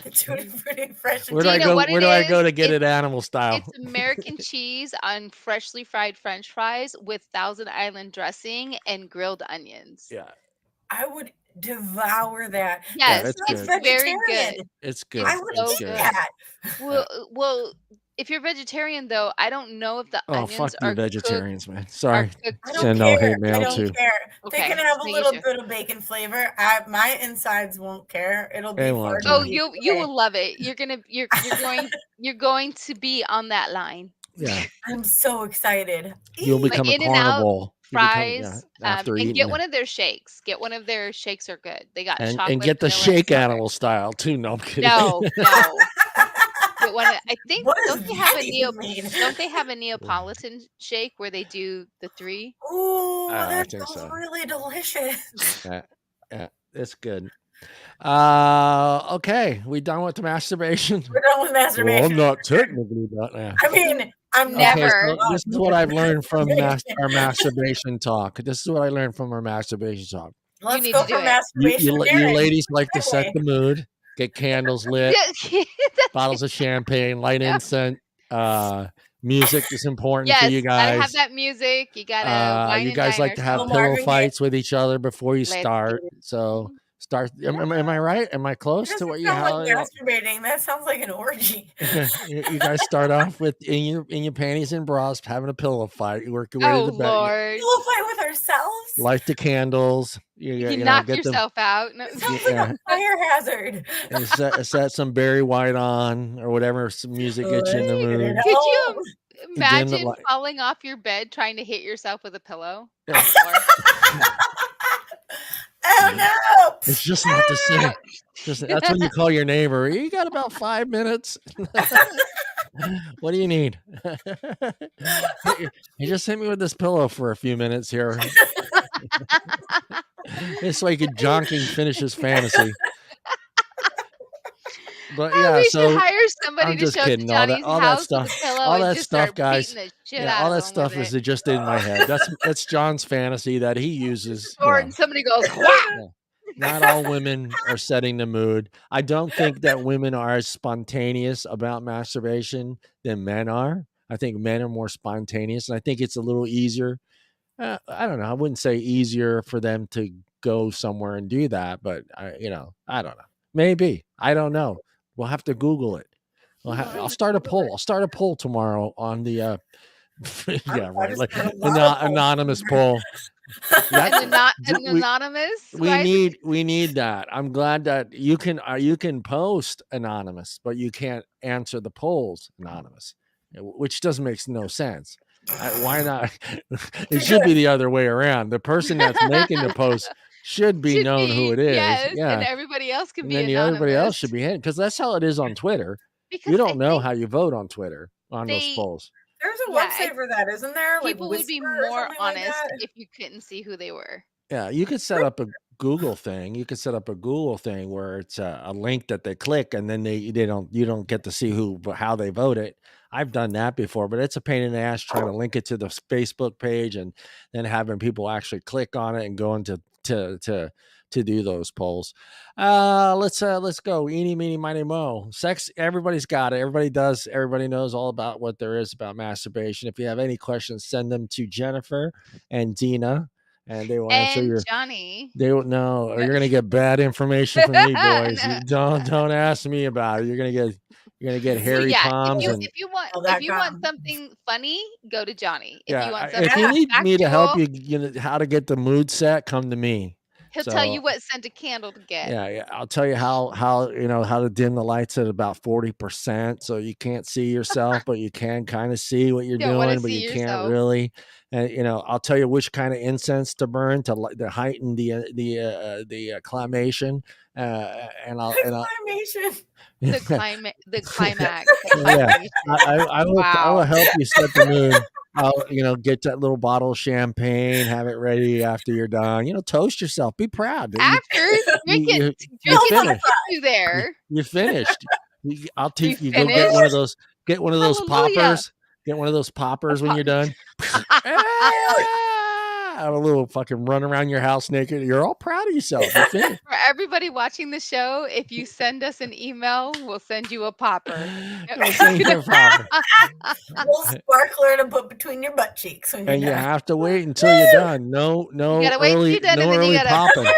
The Tutti Frutti fresh and Where do I Gina, go? what Where it do I go is, to get it animal style? it's American cheese on freshly fried French fries with Thousand Island dressing and grilled onions. Yeah, I would devour that. Yes, it's It's good. very vegetarian. good. It's good. I would so eat good. that. Well, if you're vegetarian though, I don't know if the Oh, fuck onions you, are cooked. vegetarians, man. Sorry. I don't Send no care. hate mail I don't too. care. They Okay, can have just a making little sure. bit of bacon flavor. My insides won't care. It'll be They far won't, too Oh, yeah. you will love it. You're going to be on that line. Yeah, I'm so excited. you'll Eee. become a In-N-Out carnivore. You fries, after and eating get one of their shakes. Get one of their shakes are good. They got and chocolate, get the vanilla, and shake strawberry. animal style too. No, I'm kidding. No. Get one. I think What does don't they have that a even mean? don't they have a Neapolitan shake where they do the 3? Ooh, I that think sounds so. really delicious. Yeah, it's good. Okay, we done with the masturbation. We're done with masturbation. Well, I'm not technically done. Yeah. I mean, I'm Never. Okay, so this is what I've learned from our masturbation talk. This is what I learned from our masturbation talk. Let's need go to do for it. masturbation. You ladies like to set Segue. the mood, get candles lit, Yeah. bottles of champagne, light incense. Music is important for Yes, you gotta have guys. that music. You gotta wine You and guys dine like to have ourselves. pillow Marvin Gaye. fights with each other before you Let's start. do it. So start. Am I right? Am I It close to doesn't what you sound have? like masturbating. That sounds like an orgy. You guys start off with in your panties and bras, having a pillow fight. You work your way to the bed. Lord. Pillow fight with ourselves? Light the candles. You knock yourself out. No. It sounds like a fire hazard. And set some Barry White on or whatever some music gets you in the mood. Could you dim the imagine light. falling off your bed trying to hit yourself with a pillow? Yeah. Oh no! It's just not the same. That's when you call your neighbor. You got about 5 minutes. What do you need? You just hit me with this pillow for a few minutes here. This way, Jonking finish his fantasy. But yeah, we so should hire somebody I'm to just show kidding. to Johnny's All that house stuff, with a pillow all and that just stuff, start guys. beating the shit Yeah, out all of that him stuff with is it. just in my head. That's John's fantasy that he uses. Or and somebody goes, "Whap!" Not all women are setting the mood. I don't think that women are as spontaneous about masturbation than men are. I think men are more spontaneous, and I think it's a little easier. I don't know. I wouldn't say easier for them to go somewhere and do that, but I don't know. Maybe. I don't know. We'll have to Google it. I'll start a poll. I'll start a poll tomorrow on the yeah, right. Like anonymous poll. Anonymous. We need that. I'm glad that you can post anonymous, but you can't answer the polls anonymous, which doesn't make no sense. Why not? It should be the other way around. The person that's making the post should be known who it is. Yes, yeah, and everybody else can and be then anonymous. everybody else should be because that's how it is on Twitter. Because you don't know how you vote on Twitter on those polls. There's a website for that, isn't there? People like would be Whisper more honest like if you couldn't see who they were. Yeah, you could set up a Google thing. You could set up a Google thing where it's a link that they click, and then you don't get to see how they voted. I've done that before, but it's a pain in the ass trying to link it to the Facebook page and then having people actually click on it and go into to do those polls. Let's go. Eeny, meeny, miny, mo. Sex, everybody's got it. Everybody does. Everybody knows all about what there is about masturbation. If you have any questions, send them to Jennifer and Deana, and they will answer your Johnny. They will know. You're gonna get bad information from me, boys. Don't ask me about it. You're gonna get hairy palms. If you want something funny, go to Johnny. If you need me to help you, how to get the mood set, come to me. He'll tell you what scent of candle to get. Yeah, I'll tell you how how to dim the lights at about 40%, so you can't see yourself, but you can kind of see what you're Don't wanna doing, but you see can't yourself. really. And I'll tell you which kind of incense to burn to heighten the climation. And I'll Climation. The climax, the yeah, climation. I will Wow. help you set the mood. I'll get that little bottle of champagne, have it ready after you're done. Toast yourself. Be proud that After, drink it you drink it to finished. get you there. You finished. I'll You teach you. Go get one of finished? those. Get one of those Hallelujah. poppers. Get one of those A poppers when po you're done. Have a little fucking run around your house naked. You're all proud of yourself. You finished. For everybody watching the show, if you send us an email, we'll send you a popper. We'll send you a popper. Little sparkler to put between your butt cheeks when you're And you done. have to wait until you're done. No You gotta wait till you're done, and then you gotta popping.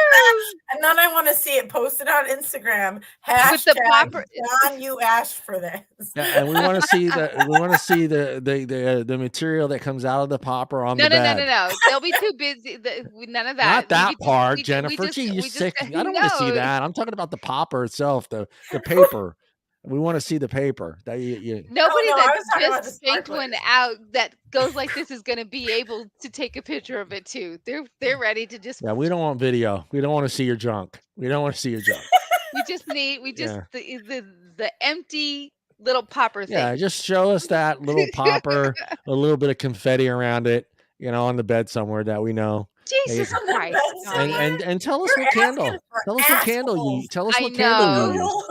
And then I want to see it posted on Instagram. With the popper. John, you asked for this. Yeah, and we want to see the material that comes out of the popper on No, the no, no, bed. no, no. They'll be too busy. None of that. Not that We part, we Jennifer. just Gee, you we just sick. I don't want to see no. that. I'm talking about the popper itself, the paper. We want to see the paper. That Nobody I that was talking about the just spanked sparklers. one out that goes like this is gonna be able to take a picture of it too. They're ready to just. Yeah, we don't want video. We don't want to see your junk. We don't want to see your junk. We just Yeah. the empty little popper thing. Yeah, just show us that little popper, a little bit of confetti around it, on the bed somewhere that we know. Jesus Christ, Johnny. And tell us what candle. Tell us what candle you. Tell us I what candle you know. use.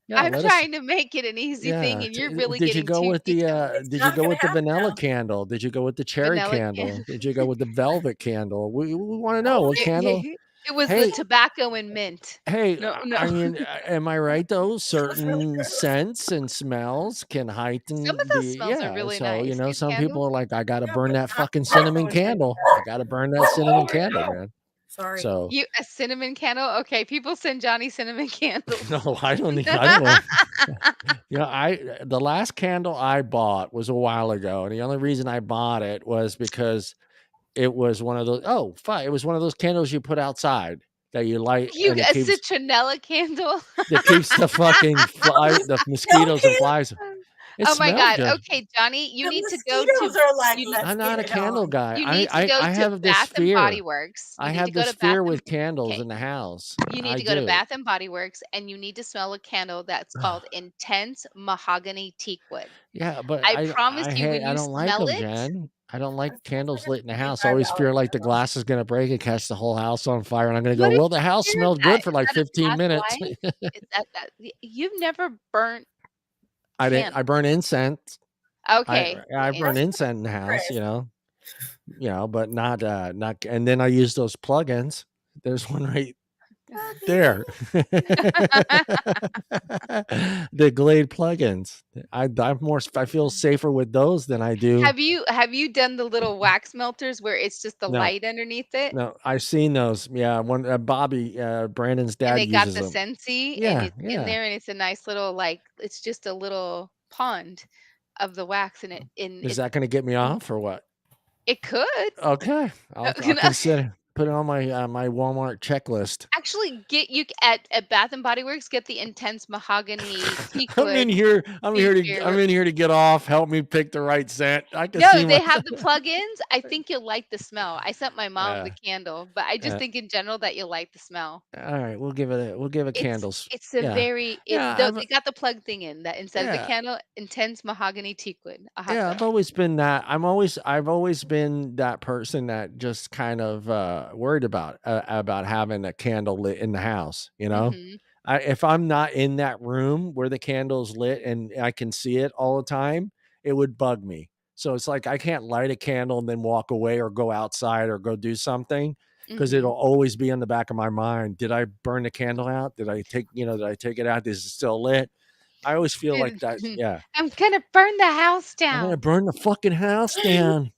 Yeah, I'm trying to make it an easy thing, and you're really Did you getting go too with the detailed. did you go with the vanilla candle? Did you go with the cherry Vanilla candle? candle. Did you go with the velvet candle? We want to know what candle. It was Hey. the tobacco and mint. Hey, No. I mean, am I right though? Certain scents and smells can heighten Some of those smells are really so nice. Good some candle. people are like, I gotta Yeah, burn but that not fucking tobacco cinnamon and mint. candle. I gotta burn that cinnamon candle, man. Sorry. So A cinnamon candle? Okay, people send Johnny cinnamon candles. no, I don't know. The last candle I bought was a while ago, and the only reason I bought it was because it was one of those. Oh, fine! It was one of those candles you put outside that you light, and it A keeps citronella candle? the fucking the mosquitoes and flies. It Oh my smells God. good. Okay, Johnny, you The need to go mosquitoes to. are like, You need, let's I'm get not a it candle on. guy. you need to go I to have this Bath and Body fear. Works. You I need have to go this to Bath fear and with candles okay. in the house. You need to go to Bath and Body Works, and you need to smell a candle that's called intense mahogany teakwood. Yeah, but I promise you, when I you don't like smell them, it, Jen. I don't like candles lit in the house. I always $25 feel like the candle. glass is gonna break and catch the whole house on fire, and I'm gonna go, what are well, you the house scared of smelled that? good for like Is that a 15 past minutes. life? Is that you've never burnt I candle. burn incense. Okay. I burn incense in the house, but not and then I use those plugins. There's one right there. The Glade plugins. I feel safer with those than I do. Have you done the little wax melters where it's just the No. light underneath it? No, I've seen those. Yeah, one Bobby, Brandon's And dad they got uses the them. Scentsy, and Yeah, it's in there, and it's a nice little it's just a little pond of the wax in it. Is that gonna get me off or what? It could. Okay, I'll consider. Put it on my my Walmart checklist. Actually, at Bath and Body Works, get the intense mahogany teakwood. I'm in here to get off. Help me pick the right scent. I can No, see they have the plugins. I think you'll like the smell. I sent my mom the Yeah. candle, but I just Yeah. think in general that you'll like the smell. All right, we'll give it candles. It's a very they got the plug thing in that instead of the Yeah. candle, intense mahogany teakwood. I'll have Yeah, to. I've always been that. I've always been that person that just kind of worried about having a candle lit in the house, Mhm. if I'm not in that room where the candle's lit and I can see it all the time, it would bug me. So it's like I can't light a candle and then walk away or go outside or go do something because Mhm. it'll always be in the back of my mind. Did I burn the candle out? Did I take it out? Is it still lit? I always feel like that. Yeah. I'm gonna burn the house I'm gonna down. burn the fucking house down.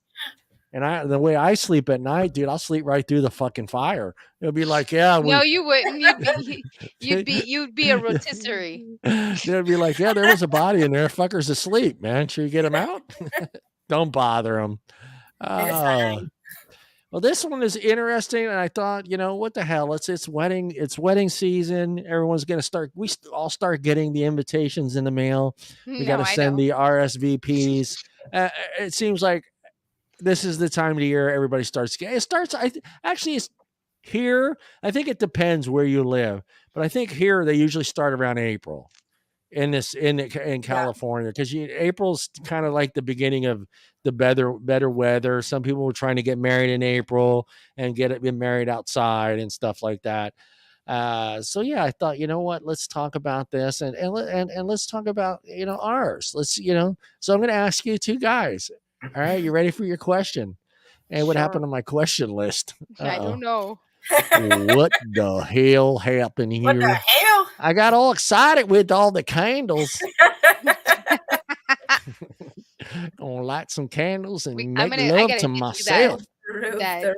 And the way I sleep at night, dude, I'll sleep right through the fucking fire. It'll be like, yeah, No, you wouldn't. You'd be a rotisserie. They'd be like, yeah, there was a body in there. Fucker's asleep, man. Should we get him out? Don't bother him. Oh. Well, Well, this one is interesting, and I thought, what the hell? It's wedding season. Everyone's gonna start. All start getting the invitations in the mail. We got No, to I send know. the RSVPs. It seems like this is the time of the year everybody starts. It starts. Actually, it's here. I think it depends where you live, but I think here they usually start around April in California, because April's kind of like the beginning of the better weather. Some people were trying to get married in April and get married outside and stuff like that. So yeah, I thought, you know what, let's talk about this, and let's talk about ours. So I'm going to ask you two guys. All right, you ready for your question? Hey, what Sure. happened to my question list? I don't know. What the hell happened What the here? hell? I got all excited with all the candles. Gonna light some candles and make I love gotta to get you that myself.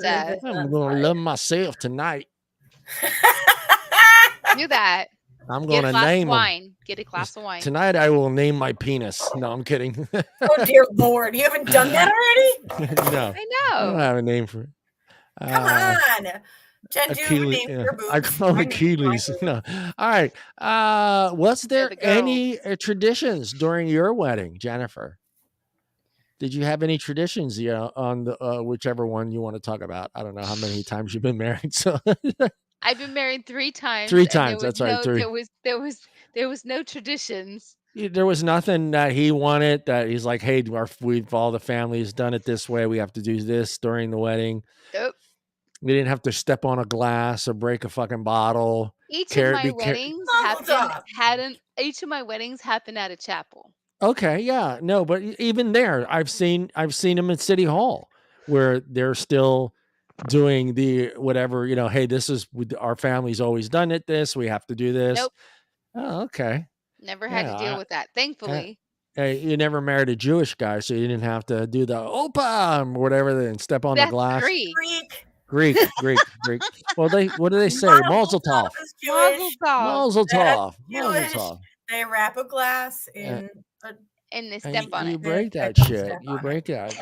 that I'm gonna love myself tonight. do that. I'm Get a gonna glass of name them. wine. Get a glass of wine. Tonight I will name my penis. No, I'm kidding. Oh dear Lord, you haven't done that already? No, I I don't know. have a name for it. Come on. Jen, do you have a Achilles, name for your boobs? I call them Achilles. No. All right. Was there any traditions during your wedding, Jennifer? Did you have any traditions, on the whichever one you want to talk about? I don't know how many times you've been married. So I've been married 3 times, 3 and there times. was That's right. 3. there was no traditions. There was nothing that he wanted that he's like, hey, we've all the family's done it this way. We have to do this during the wedding. Nope. We didn't have to step on a glass or break a fucking bottle. Each of my weddings happened at a chapel. Okay, yeah, no, but even there, I've seen them at City Hall where they're still doing the whatever, hey, this is our family's always done it this, we have to do this. Nope. Oh, okay. Never had to deal with that, thankfully. You never married a Jewish guy, so you didn't have to do the opa or whatever and step on the glass. Greek. Well, what do they say? Mazel tov. Mazel tov. They wrap a glass in and they step on it. You break that shit. You break that.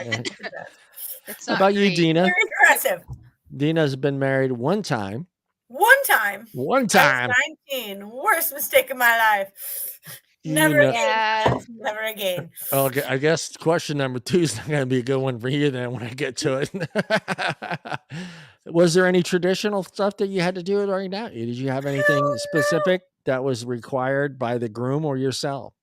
It's How about you, Deana? Very aggressive. Deana's been married one time. One time. I was 19. Worst mistake of my life. Never again. Never again. Okay, I guess question number 2 is not going to be a good one for you then when I get to it. Was there any traditional stuff that you had to do during that? Did you have anything specific that was required by the groom or yourself?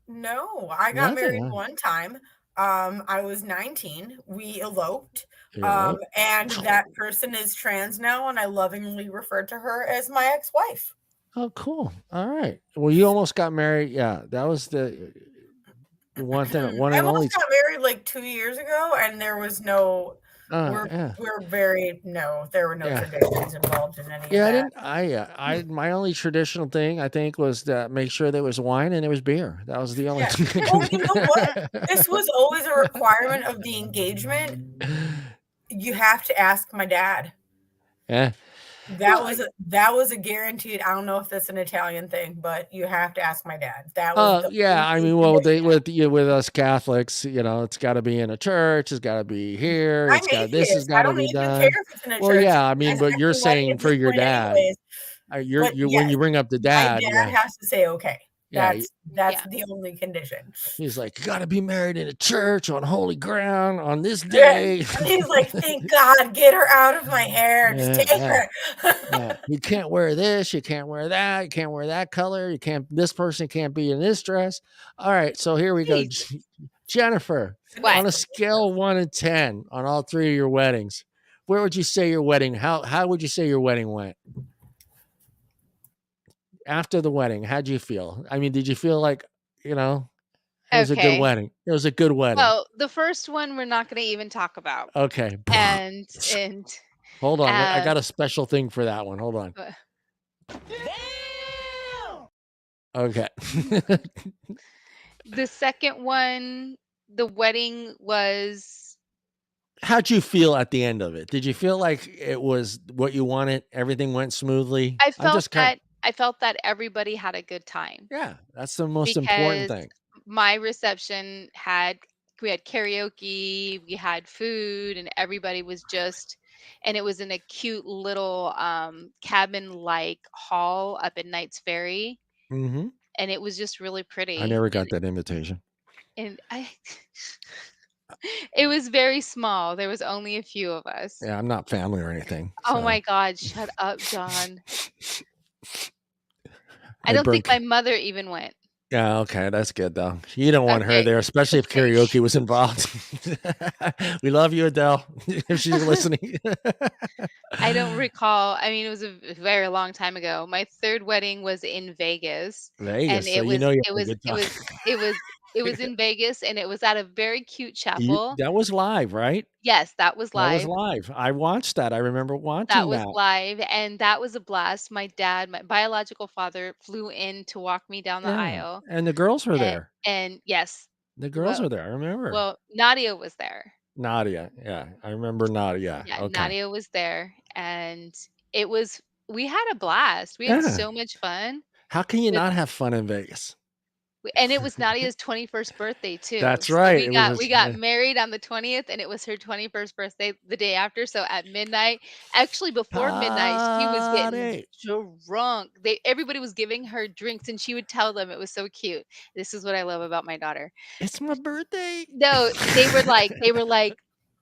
No, I got married one time. I was 19. We eloped. And that person is trans now, and I lovingly refer to her as my ex-wife. Oh, cool. All right. Well, you almost got married. Yeah, that was the one thing. I almost got married like 2 years ago, and there was no. There were no traditions involved in any of that. My only traditional thing I think was to make sure there was wine and there was beer. That was the only thing. Oh, you know what? This was always a requirement of the engagement. You have to ask my dad. Yeah. That was a guaranteed. I don't know if that's an Italian thing, but you have to ask my dad. That was I mean, well, with us Catholics, it's got to be in a church. It's got to be here. This has got to be done. Well, yeah, I mean, but you're saying for your dad, when you bring up the dad, my dad has to say okay. That's the only condition. He's like, you got to be married in a church on holy ground on this day. He's like, thank God, get her out of my hair. Just take her. You can't wear this. You can't wear that. You can't wear that color. This person can't be in this dress. All right. So here we go. Jennifer, on a scale of 1 to 10 on all 3 of your weddings, where would you say your wedding? How would you say your wedding went? After the wedding, how'd you feel? I mean, did you feel like, it was a good wedding? It was a good wedding. Well, the first one we're not going to even talk about. Okay. And hold on. I got a special thing for that one. Hold on. Okay. The second one, the wedding was. How'd you feel at the end of it? Did you feel like it was what you wanted? Everything went smoothly? I felt that everybody had a good time. Yeah, that's the most important thing. My reception had we had karaoke, we had food, and everybody was just, and it was in a cute little cabin like hall up in Knight's Ferry, Mm-hmm. and it was just really I pretty. never got that invitation. And I it was very small. There was only a few of us. Yeah, I'm not family or anything. Oh So my God, shut up, John. I I don't think burn. my mother even went. Yeah, okay, that's good though. You don't want her Okay. there, especially if Okay. karaoke was involved. We love you, Adele, if she's listening. I don't recall. I mean, it was a very long time ago. My third wedding was in Vegas, and Vegas, so it you was know you it had a was good it time. was it was it was in Vegas, and it was at a very cute chapel. That was live, right? Yes, that was That was live. live. I watched that. I remember That watching was that. live, and that was a blast. My dad, my biological father, flew in to walk me down the Yeah, aisle, and the girls were and there. yes, The girls well were there. I remember. well, Nadia was there. Nadia, yeah, I remember Nadia. Yeah, Okay, Nadia was there, and it was we had a blast. We had yeah. so much fun How can you with not have fun in Vegas? and it was Nadia's 21st birthday too. That's So right. we It got was. we got married on the 20th, and it was her 21st birthday the day after. So at midnight, actually before midnight, she was getting Party. drunk. Everybody was giving her drinks, and she would tell them. It was so cute. This is what I love about my daughter. It's my birthday. No, they were like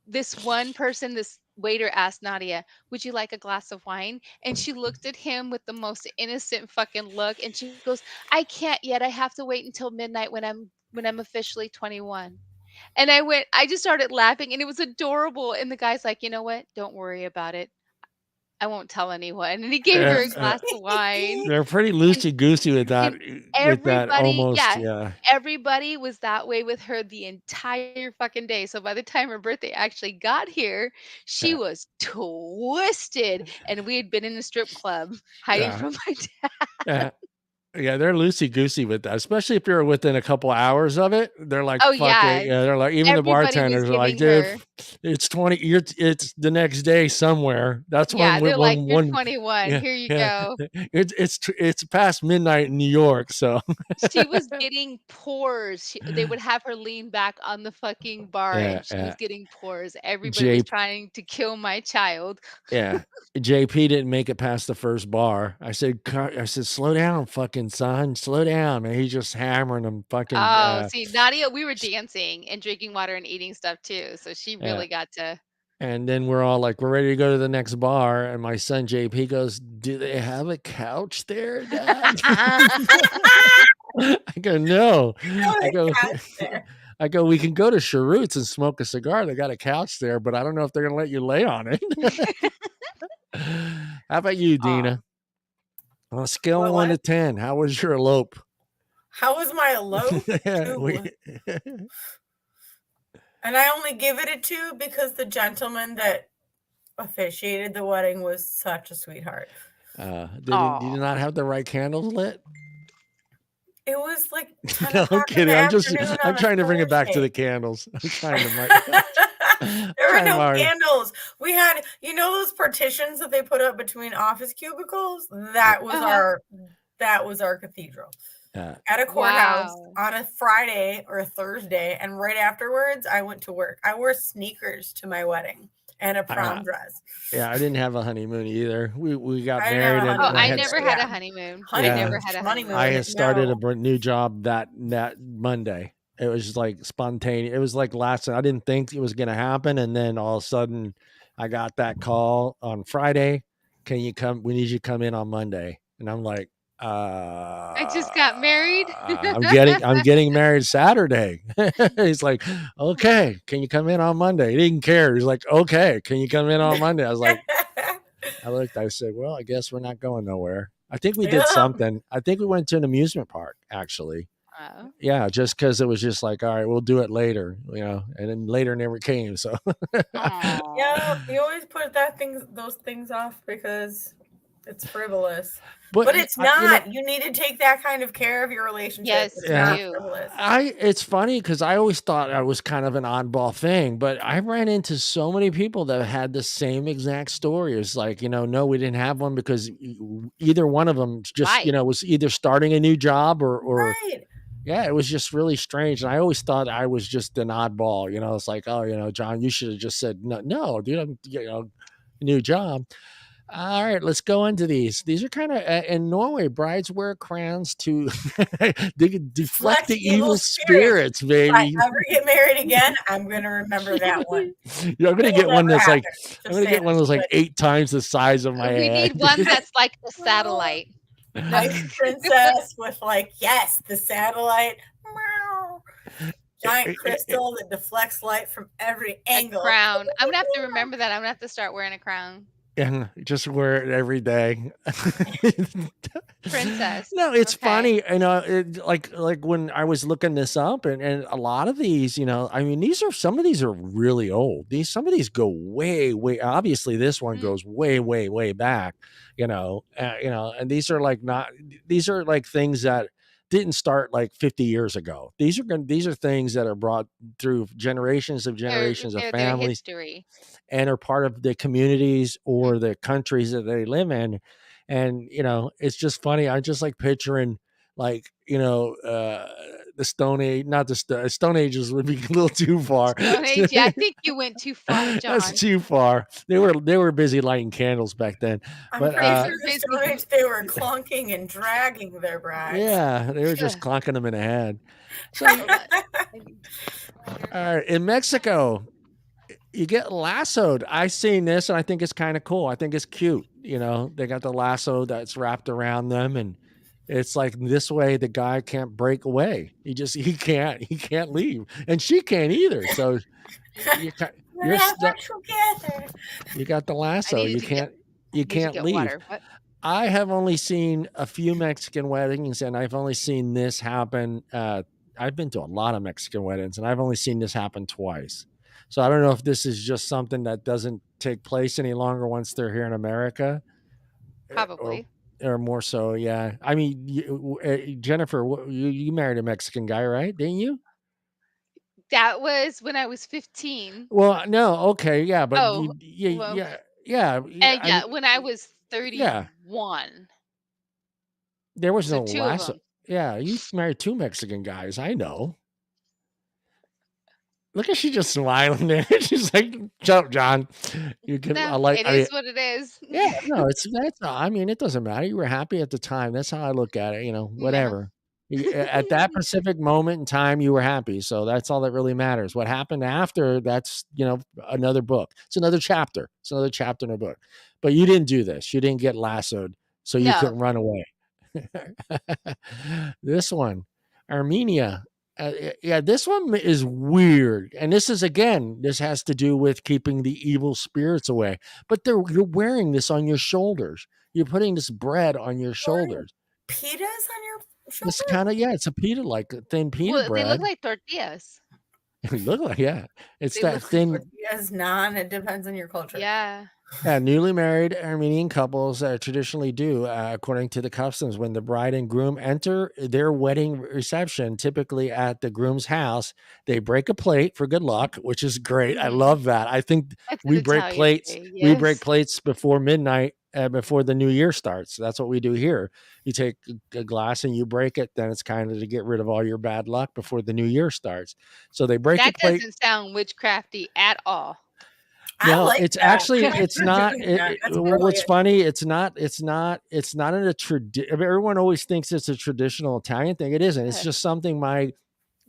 this one person, this waiter asked Nadia, "Would you like a glass of wine?" And she looked at him with the most innocent fucking look, and she goes, "I can't yet. I have to wait until midnight when I'm officially 21." And I just started laughing, and it was adorable. And the guy's like, "You know what? Don't worry about it. I won't tell anyone." And he gave Uh, her a uh, glass of wine. they're pretty And loosey goosey with that. and With that, everybody almost, yeah, yeah, everybody was that way with her the entire fucking day, so by the time her birthday actually got here, she yeah, was twisted, and we had been in a strip club hiding yeah, from my dad. yeah. Yeah, they're loosey goosey with that, especially if you're within a couple hours of it. They're like, Oh, "Fuck it." yeah. Yeah, they're like, even the Everybody was bartenders are like, giving "Dude, her it's 20. It's the next day somewhere." That's yeah, they're like, "You're when 21, yeah, here you yeah. go." It's past midnight in New York, so She was getting pores. They would have her lean back on the fucking bar, yeah, and she was yeah. getting pores. Everybody was J trying to kill my child. Yeah. JP didn't make it past the first bar. I said, slow down, fucking son. Slow down, man. He's just hammering him fucking Oh, see, Nadia, we were dancing and drinking water and eating stuff too, so she yeah. really got to And then we're all like, we're ready to go to the next bar. And my son JP goes, do they have a couch there, Dad? I go, no. I go, I go, we can go to Cheroots and smoke a cigar. They got a couch there, but I don't know if they're gonna let you lay on it. How about you, Aw. Deana? On a scale of What 1 to what? 10, how was your elope? How was my elope? Yeah, 2. And I only give it a 2 because the gentleman that officiated the wedding was such a sweetheart. Did you not have the right candles lit? It was like 10 No, I'm o'clock in the kidding. afternoon I'm on a trying to bring it back to the Thursday. candles. I'm trying to There were no hard. candles. We had, those partitions that they put up between office cubicles? That was our cathedral. At a courthouse Wow. on a Friday or a Thursday, and right afterwards I went to work. I wore sneakers to my wedding and a prom dress. Yeah, I didn't have a honeymoon either. We got I didn't married have a and Oh, I I honeymoon had never either, had yeah. a honeymoon. I Yeah. never had a honeymoon. I had started no. a new job that Monday. It was just like spontaneous. It was like I didn't think it was going to happen, and then all of a sudden, I got that call on Friday. Can you come? We need you to come in on Monday. And I'm like, I just got married. I'm getting married Saturday. He's like, okay, can you come in on Monday? He didn't care. He's like, okay, can you come in on Monday? I was like, I said, well, I guess we're not going nowhere. I think we did something. I think we went to an amusement park, actually. Oh. Yeah, just because it was just like, all right, we'll do it later, and then later never came. So Yeah, you always put those things off because it's frivolous. But it's not. You need to take that kind of care of your relationship. Yes, it's not you do. frivolous. It's funny because I always thought I was kind of an oddball thing, but I ran into so many people that had the same exact story. It's like, no, we didn't have one because either one of them just, Right. was either starting a new job or Right. Yeah, it was just really strange. And I always thought I was just an oddball. It's like, oh, John, you should have just said, no, no, dude, I'm, new job. All right, let's go into these. These are kind of in Norway. Brides wear crowns to deflect the evil spirits, baby. If I ever get married again, I'm gonna remember that one. Yeah, I'm gonna get one that's like I'm gonna get one that's like 8 times the size of my head. We need one that's like a satellite. Ice princess with the satellite. Giant crystal that deflects light from every angle. A crown. I'm gonna have to remember that. I'm gonna have to start wearing a crown. And just wear it every day. Princess. No, it's funny. Like when I was looking this up, and a lot of these, I mean, some of these are really old. Some of these go way, way. Obviously, this one goes way, way, way back. And these are like things that didn't start like 50 years ago. These are things that are brought through generations of families and are part of the communities or the countries that they live in. And it's just funny. I just like picturing the Stone Age, not the Stone Ages would be a little too far. Stone Age, yeah, I think you went too far, John. That's too far. They were busy lighting candles back then. But the Stone Age, they were clunking and dragging their brides. Yeah, they were just clunking them in the head. So, all right, in Mexico, you get lassoed. I seen this and I think it's kind of cool. I think it's cute. They got the lasso that's wrapped around them, and it's like this way the guy can't break away. He can't leave, and she can't either. So you're stuck together. You got the lasso. You can't leave. I have only seen a few Mexican weddings, and I've only seen this happen. I've been to a lot of Mexican weddings, and I've only seen this happen twice. So I don't know if this is just something that doesn't take place any longer once they're here in America. Probably. Or more so, yeah. I mean, Jennifer, you married a Mexican guy, right? Didn't you? That was when I was 15. Well, no, okay, yeah, but when I was 31. There was no lasso. Yeah, you married 2 Mexican guys. I know. Look at she just smiling there. She's like, "Shut up, John." It is what it is. Yeah, no, I mean, it doesn't matter. You were happy at the time. That's how I look at it. Whatever. Yeah. At that specific moment in time, you were happy. So that's all that really matters. What happened after? That's another book. It's another chapter. It's another chapter in a book. But you didn't do this. You didn't get lassoed, so you couldn't run away. This one, Armenia. This one is weird, and this has to do with keeping the evil spirits away. But you're wearing this on your shoulders. You're putting this bread on your shoulders. Pitas on your shoulders? It's kind of it's a pita, like thin pita bread. They look like tortillas. Look like it's that thin. Tortillas, naan. It depends on your culture. Yeah. Newly married Armenian couples traditionally do, according to the customs, when the bride and groom enter their wedding reception, typically at the groom's house, they break a plate for good luck, which is great. I love that. I think we break plates. Yes. We break plates before midnight, before the new year starts. That's what we do here. You take a glass and you break it. Then it's kind of to get rid of all your bad luck before the new year starts. So they break a plate. That doesn't sound witchcrafty at all. No, it's actually, it's not. What's funny, it's not in a tradition. Everyone always thinks it's a traditional Italian thing. It isn't. It's just something my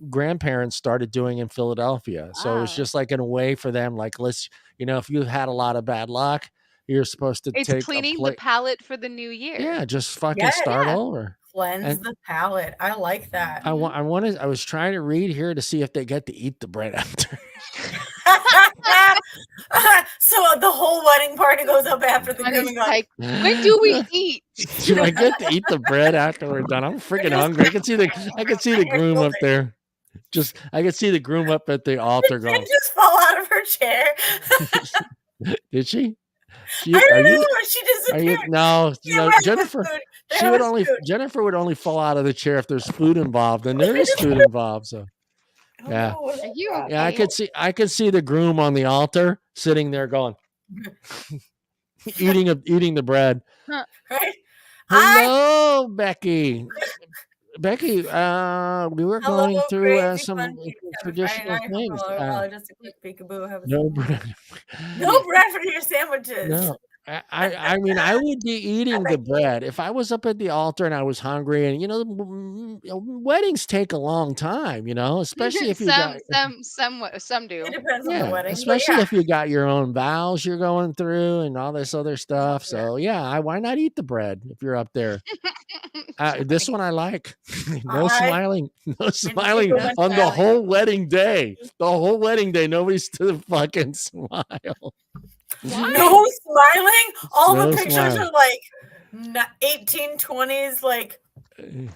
grandparents started doing in Philadelphia. So it's just like in a way for them, like, if you had a lot of bad luck, you're supposed to take cleaning the palate for the new year. Yeah, just fucking start over. Cleanse the palate. I like that. I was trying to read here to see if they get to eat the bread after. So the whole wedding party goes up after the grooming. Like, when do we eat? Do I get to eat the bread after we're done? I'm freaking hungry. I can see the groom up there. I can see the groom up at the altar going. Did just fall out of her chair? Did she? I don't know. She disappeared. No, Jennifer. Jennifer would only fall out of the chair if there's food involved, and there is food involved. So. Yeah. I could see the groom on the altar sitting there going, eating the bread. Right? Hello, Becky. Becky, we were Hello, going through crazy fun some peeps. Have a Friday traditional night. things. Hello, just a quick peekaboo. Have a No bread. no bread for your sandwiches. No. I mean, I would be eating the bread if I was up at the altar and I was hungry. And weddings take a long time. Especially if you got some do. It depends on the yeah, wedding, but especially yeah. if you got your own vows you're going through and all this other stuff. Yeah. So yeah, why not eat the bread if you're up there? This one I like. No I smiling. No and just keep smiling on on the smiling. whole wedding day. The whole wedding day, nobody's to fucking smile. No smiling. All No the pictures smiling. are like 1820s. Like It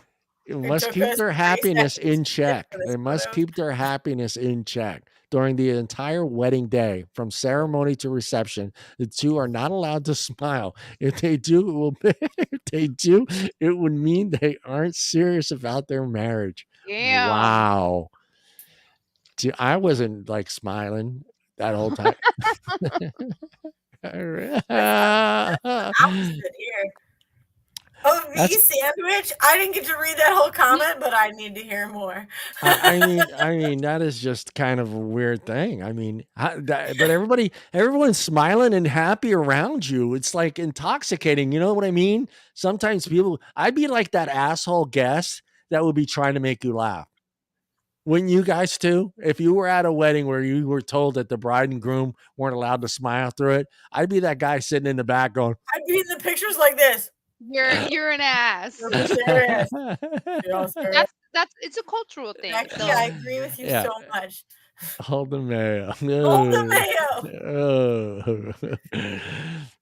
it must took keep us their 3 happiness seconds in to get check. for this They must photo. keep their happiness in check during the entire wedding day, from ceremony to reception. The two are not allowed to smile. If they do, it will if they do, it would mean they aren't serious about their marriage. Damn. Wow. I wasn't like smiling that whole time. Opposite here. Oh, the sandwich. I didn't get to read that whole comment, but I need to hear more. I mean, that is just kind of a weird thing. I mean, but everyone's smiling and happy around you. It's like intoxicating. You know what I mean? Sometimes I'd be like that asshole guest that would be trying to make you laugh. Wouldn't you guys too? If you were at a wedding where you were told that the bride and groom weren't allowed to smile through it, I'd be that guy sitting in the back going, I'd be in the pictures like this. You're an ass. That's It's a cultural thing. Actually, So I agree with you so much. Hold the mayo. Hold the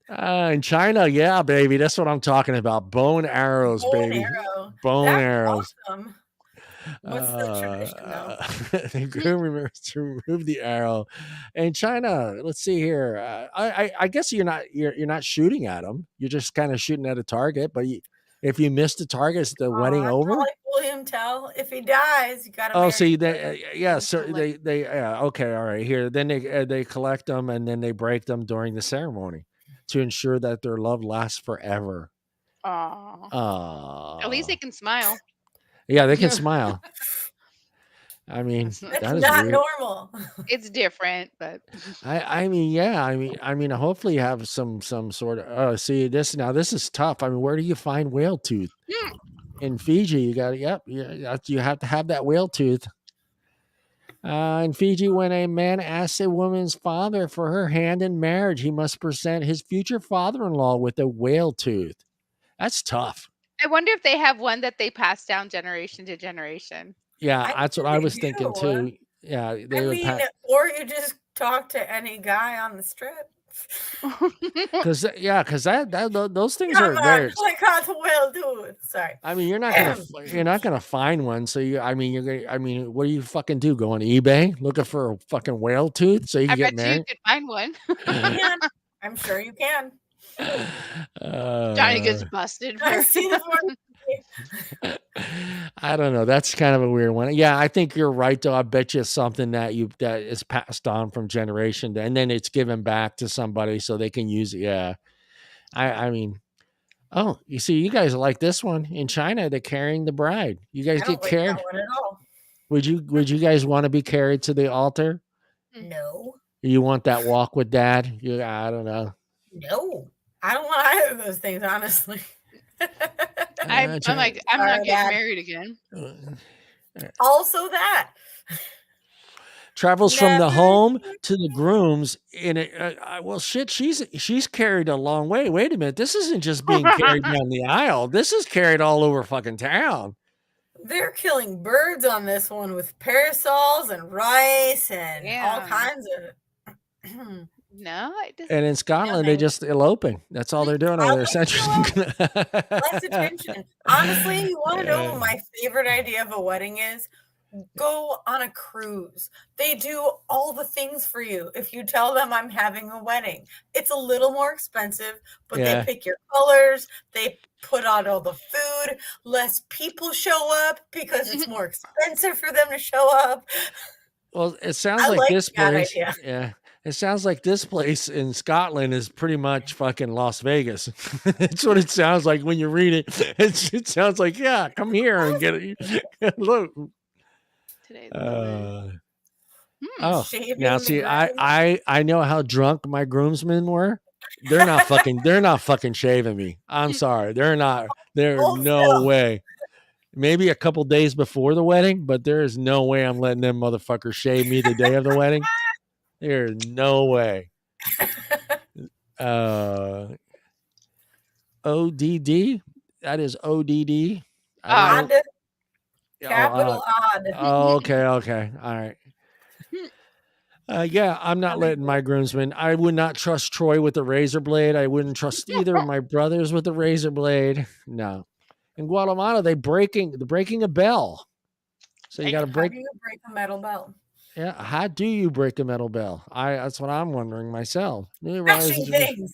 mayo. In China, yeah, baby. That's what I'm talking about. Bow and arrows, baby. Bow and arrows. Awesome. What's the tradition though? The groom remembers to remove the arrow. In China, let's see here. I guess you're not shooting at them. You're just kind of shooting at a target. But if you miss the target, is the wedding over? Like William Tell. If he dies, you got to. Oh, see, so okay, all right. Here, then they collect them and then they break them during the ceremony to ensure that their love lasts forever. At least they can smile. Yeah, they can smile. I mean, that is not weird. Normal. It's different, but I mean, yeah. I mean, hopefully you have some sort of. See this now. This is tough. I mean, where do you find whale tooth? In Fiji, you got you have to have that whale tooth. In Fiji, when a man asks a woman's father for her hand in marriage, he must present his future father-in-law with a whale tooth. That's tough. I wonder if they have one that they pass down generation to generation. Yeah, that's what I was thinking too. Yeah, or you just talk to any guy on the strip. Because those things are very. Click on the whale tooth. Sorry. I mean, you're not gonna find one. So what do you fucking do? Go on eBay looking for a fucking whale tooth so you can get married? You could find one. I'm sure you can. Johnny gets busted. I see the I don't know. That's kind of a weird one. Yeah, I think you're right, though. I bet you it's something that is passed on from generation to, and then it's given back to somebody so they can use it. Yeah, I mean, oh, you see, you guys like this one in China. They're carrying the bride. You guys get carried. That one at all. Would you guys want to be carried to the altar? No. You want that walk with dad? I don't know. No, I don't want either of those things, honestly. I'm not getting married again. Also that. Travels from the home to the groom's in well, shit, she's carried a long way. Wait a minute. This isn't just being carried down the aisle. This is carried all over fucking town. They're killing birds on this one with parasols and rice and all kinds of. No, and in Scotland, they just eloping. That's all they're doing. Less attention. Honestly, you want to know what my favorite idea of a wedding is? Go on a cruise. They do all the things for you. If you tell them I'm having a wedding, it's a little more expensive, but they pick your colors. They put out all the food. Less people show up because it's more expensive for them to show up. Well, it sounds like this place. Yeah. It sounds like this place in Scotland is pretty much fucking Las Vegas. That's what it sounds like when you read it. It sounds like, yeah, come here and get it. Look. Today's Oh, Shaving now the see, groom. I know how drunk my groomsmen were. They're not fucking shaving me. I'm sorry. They're not. There's Hold no still. way. Maybe a couple days before the wedding, but there is no way I'm letting them motherfuckers shave me the day of the wedding. There's no way. ODD? That is ODD? Odd. Oh, Capital odd. Oh, okay. All right. Yeah, I'm not letting my groomsmen. I would not trust Troy with a razor blade. I wouldn't trust either of my brothers with a razor blade. No. In Guatemala, they're breaking a bell. So you got to break. How do you break a metal bell? Yeah, how do you break a metal bell? That's what I'm wondering myself. Smashing things.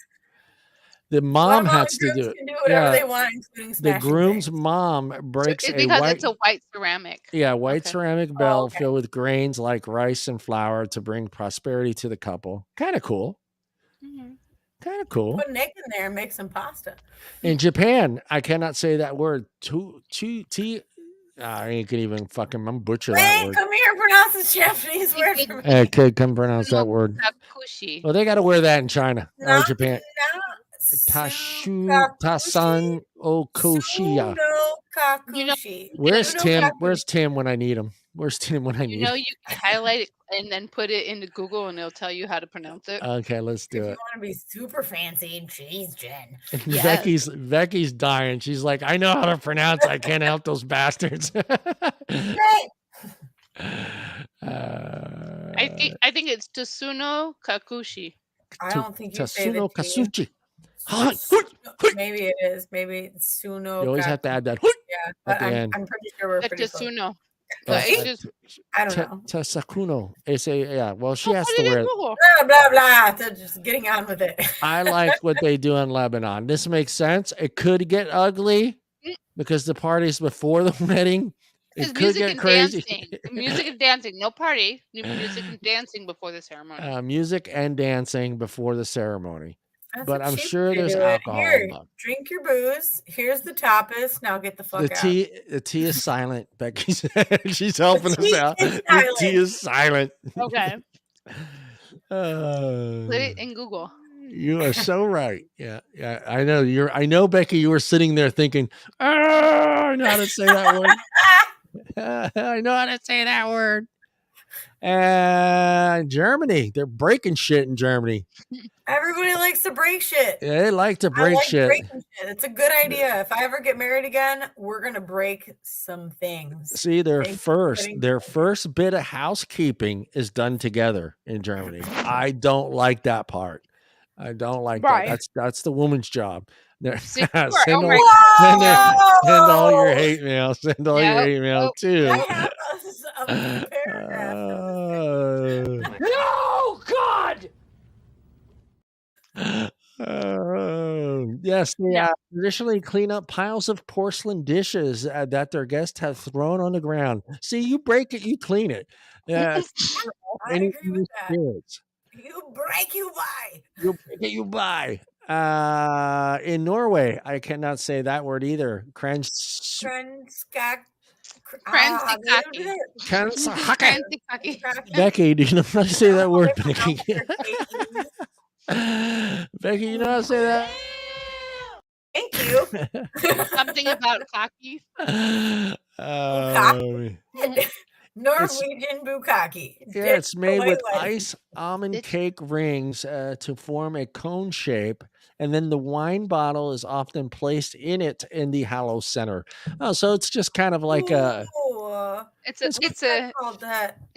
The mom has to do it. Can do whatever they want, including smashing the groom's things. mom breaks because it's a white ceramic. Yeah, white ceramic bell filled with grains like rice and flour to bring prosperity to the couple. Kind of cool. Kind of cool. Put Nick in there and make some pasta. In Japan, I cannot say that word. I ain't can even fucking butcher that word. Come here and pronounce the Japanese word for me. Hey, kid, come pronounce that word. Kakushi. Well, they got to wear that in China or Japan. Tasan Okoshiya. Where's Tim? Where's Tim when I need him? Where's Tim when I need him? You can highlight it and then put it into Google and it'll tell you how to pronounce it. Okay, let's do it. You want to be super fancy, jeez, Jen. Yes. Becky's dying. She's like, I know how to pronounce. I can't help those bastards. I think it's Tasuno Kakushi. I don't think you say Tasuno Kasuchi. Maybe it is. Maybe it's Suno. You always have to add that. Yeah, but I'm pretty sure we're pretty Tasuno. I don't know. Tasakuno. Well, she has to wear it. Blah, blah, blah. They're just getting on with it. I like what they do in Lebanon. This makes sense. It could get ugly because the party's before the wedding. It could get crazy. Music and dancing. No party. Music and dancing before the ceremony. Music and dancing before the ceremony. That's but I'm sure there's alcohol. Here, drink your booze. Here's the tapas. Now get the fuck out. The tea is silent, Becky. She's helping us out. The tea is silent. Okay. Put it in Google. You are so right. Yeah. I know I know, Becky, you were sitting there thinking, I know how to say that word. I know how to say that word. Germany, they're breaking shit in Germany. Everybody likes to break shit. Yeah, they like to break shit. It's a good idea. If I ever get married again, we're gonna break some things. See, their first bit of housekeeping is done together in Germany. I don't like that part. I don't like that. That's the woman's job. Send all your hate mail. Send all your hate mail too. No, God. Yes, they traditionally clean up piles of porcelain dishes that their guests have thrown on the ground. See, you break it, you clean it. I agree with that. You break, you buy. You break it, you buy. In Norway, I cannot say that word either. Becky, do you know how to say that word, Becky? Becky, you know how to say that? Thank you. Something about cocky. Norwegian bukkake. Yeah, it's made with ice almond cake rings to form a cone shape, and then the wine bottle is often placed in it in the hollow center. Oh, so it's just kind of like it's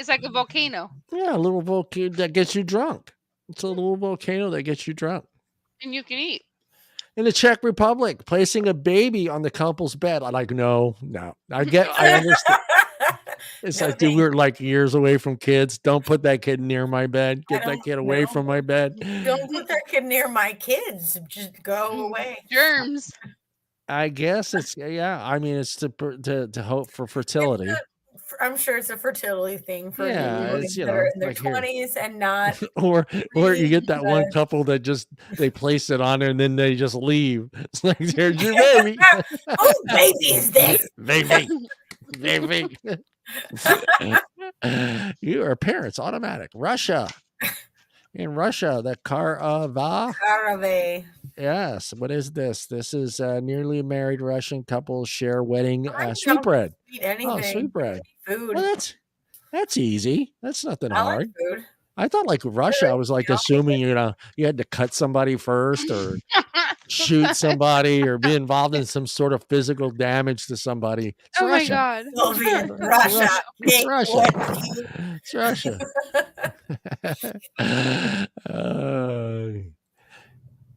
like a volcano. Yeah, a little volcano that gets you drunk. It's a little volcano that gets you drunk. And you can eat. In the Czech Republic, placing a baby on the couple's bed. I'm like, no. I understand. It's like, dude, we're like years away from kids. Don't put that kid near my bed. Get that kid away from my bed. Don't put that kid near my kids. Just go away. Germs. I guess it's I mean, it's to hope for fertility. I'm sure it's a fertility thing for Yeah, it's, that are in their like here. 20s and not Or you get that one because couple that just they place it on there and then they just leave. It's like, "Here's your baby." whose baby is this? Baby. Baby. You are parents automatic. Russia. In Russia, the Karava. Carave. Yes. What is this? This is nearly married Russian couples share wedding I'm down sweetbread. to eat Oh, anything. sweetbread. Food. Well, that's easy. That's nothing I like hard. food. I thought like Russia, I was like assuming you had to cut somebody first or shoot somebody or be involved in some sort of physical damage to somebody. It's Oh my Russia. God. Soviet It's Russia. Russia. It's Big Russia. what you- It's Russia.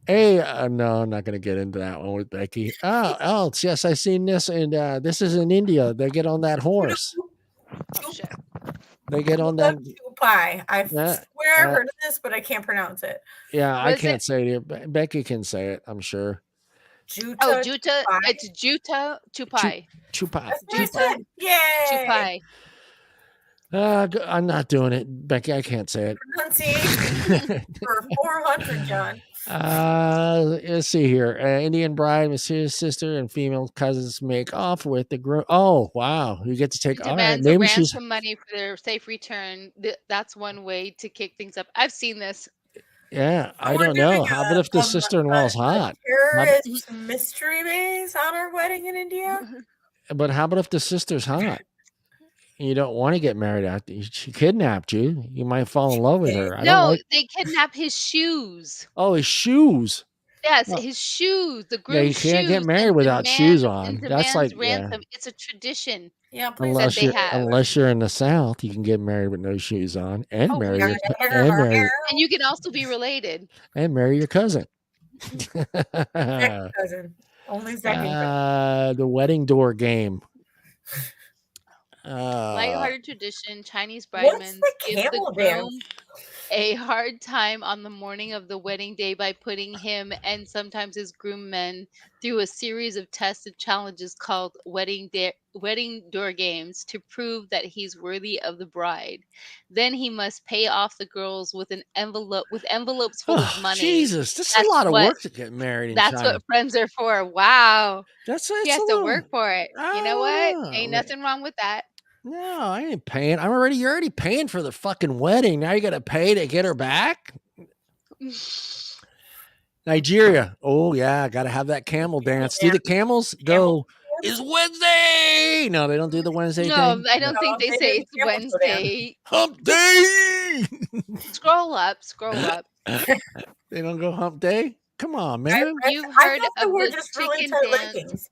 Hey, no, I'm not going to get into that one with Becky. Oh, else, yes, I seen this, and this is in India. They get on that horse. Oh shit. They get on that. Pie. I Yeah, swear I've heard of this, but I can't pronounce it. yeah, I Was can't it? say it. Becky can say it, I'm sure. Oh, Juta. Juta. pie. It's Juta Chupai. Chupai. That's Juta it. Yay! Chupai. I'm not doing it, Becky. I can't say Pronunciation it. for 400, John. Let's see here. Indian bride, mysterious sister, and female cousins make off with the groom. Oh, wow! You get to take. All right, Demands a maybe she's. ransom money for their safe return. That's one way to kick things up. I've seen this. Yeah, I We're don't know. doing How about if the sister-in-law is hot? terrorist mystery base on our wedding in India. But how about if the sister's hot? You don't want to get married after she kidnapped you. You might fall in love with her. I don't No, like. they kidnap his shoes. Oh, his shoes. Yes, Oh, his shoes, the yeah, groom's you can't get shoes, married and without shoes on. That's like, demands yeah. ransom. It's a tradition Yeah, please. that they have. Unless you're in the South, you can get married with no shoes on and Oh, marry yeah. your And you can also be related. cousin. Second cousin. Only second cousin. The wedding door game. Lighthearted tradition. Chinese What's bridesmen the give the camel groom dance? a hard time on the morning of the wedding day by putting him and sometimes his groom men through a series of tests and challenges called wedding door games to prove that he's worthy of the bride. Then he must pay off the girls with envelopes full of money. Jesus, that's a lot of work to get married in That's China. what friends are for. Wow. He has a to little, work for it. You know what? Ain't nothing wrong with that. No, I ain't paying. You're already paying for the fucking wedding. Now you got to pay to get her back. Nigeria. Oh yeah, got to have that camel dance. Do the camels go? Is Wednesday? No, they don't do the Wednesday thing. No, I don't think they say it's Wednesday. Hump day. Scroll up. They don't go hump day. Come on, man. You've heard of the just chicken really dance, leggings.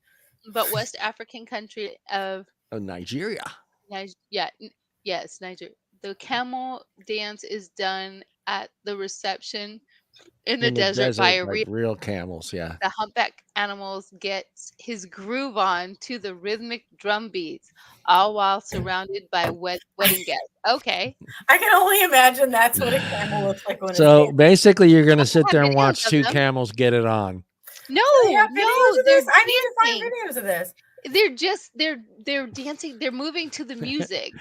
but West African country of Nigeria. Yes, Nigeria. The camel dance is done at the reception in the desert by a real camels. Yeah, the humpback animals gets his groove on to the rhythmic drum beats, all while surrounded by wedding guests. Okay, I can only imagine that's what a camel looks like when so basically, you're gonna sit there and watch two camels get it on. No, I need to find videos of this. They're dancing. They're moving to the music.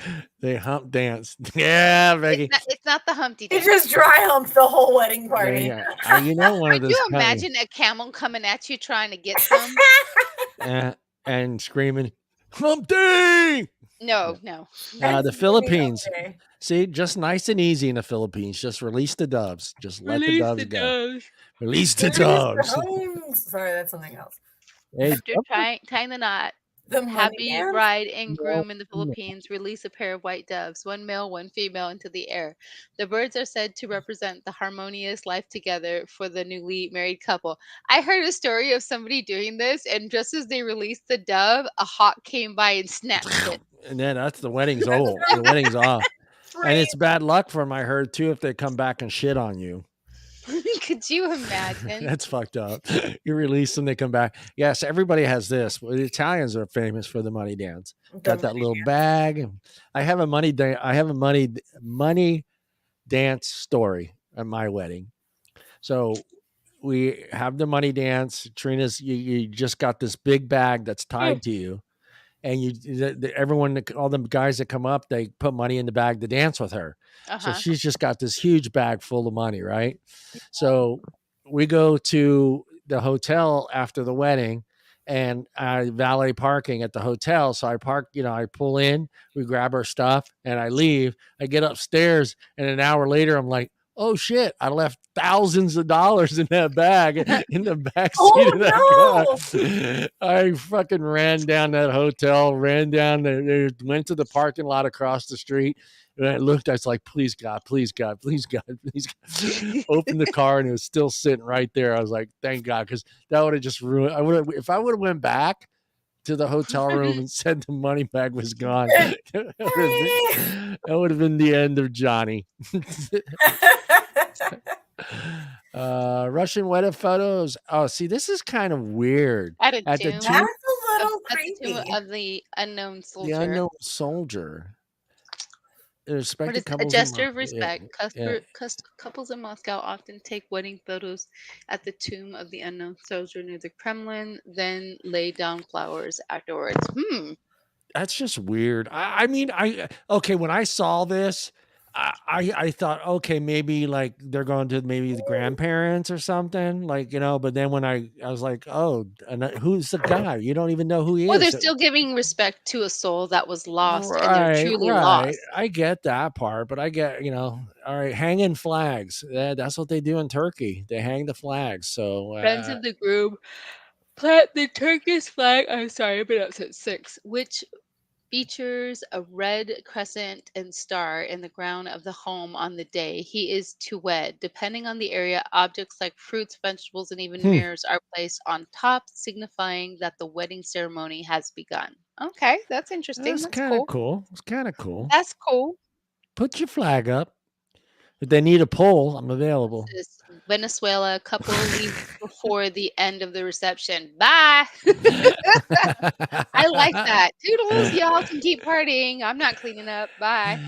They hump dance. Yeah, Becky. It's not the Humpty dance. It just dry humps the whole wedding party. Yeah. You know, one of those. Could you imagine a camel coming at you trying to get some? And screaming, Humpty! No. The Philippines. Okay. See, just nice and easy in the Philippines. Just release the doves. Just let the doves go. Release the doves. Sorry, that's something else. Hey, after tying the knot, the happy bride and groom in the Philippines release a pair of white doves, one male, one female, into the air. The birds are said to represent the harmonious life together for the newly married couple. I heard a story of somebody doing this, and just as they released the dove, a hawk came by and snatched it. And then that's the wedding's old. The wedding's off. Right. And it's bad luck for them, I heard, too, if they come back and shit on you. Could you imagine? That's fucked up. You release them, they come back. Yes, everybody has this. The Italians are famous for the money dance. Got that little bag. I have a money dance story at my wedding. So we have the money dance. Trina's, you just got this big bag that's tied to you, and everyone, all the guys that come up, they put money in the bag to dance with her. So Uh-huh. she's just got this huge bag full of money, right? So we go to the hotel after the wedding, and I valet parking at the hotel. So I park, I pull in, we grab our stuff, and I leave. I get upstairs, and an hour later, I'm like, oh shit, I left thousands of dollars in that bag in the back seat of that Oh car. I fucking ran down that hotel, ran down there, went to the parking lot across the street. And I looked, I was like, please God, please God, please God, please God. Opened the car and it was still sitting right there. I was like, thank God, because that would have just ruined. If I would have went back to the hotel room and said the money bag was gone, that would have been the end of Johnny. Russian wedding photos. Oh, see, this is kind of weird. At a At the tomb. tomb, That's a little At the tomb creepy. of the unknown the soldier. unknown soldier. What Respected is a couples gesture of respect? yeah. Couples in Moscow often take wedding photos at the tomb of the unknown soldier near the Kremlin, then lay down flowers afterwards. That's just weird. I mean, okay. When I saw this, I thought, okay, maybe like they're going to maybe the grandparents or something, like, But then when I was like, oh, and who's the guy? You don't even know who he Well, they're is. still giving respect to a soul that was lost, and they're Right, truly right. lost. I get that part, but I get, all right, hanging flags. That's what they do in Turkey. They hang the flags. So, Friends of the groom plant the Turkish flag. I'm sorry, I've been up since 6, which features a red crescent and star in the ground of the home on the day he is to wed. Depending on the area, objects like fruits, vegetables, and even hmm, mirrors are placed on top, signifying that the wedding ceremony has begun. Okay, that's interesting. that's That's kind of cool. cool. It's kind of cool. That's cool. Put your flag up. If they need a pole, I'm available. This Venezuela couple leaves before the end of the reception. Bye. I like that. Toodles, y'all can keep partying. I'm not cleaning up. Bye.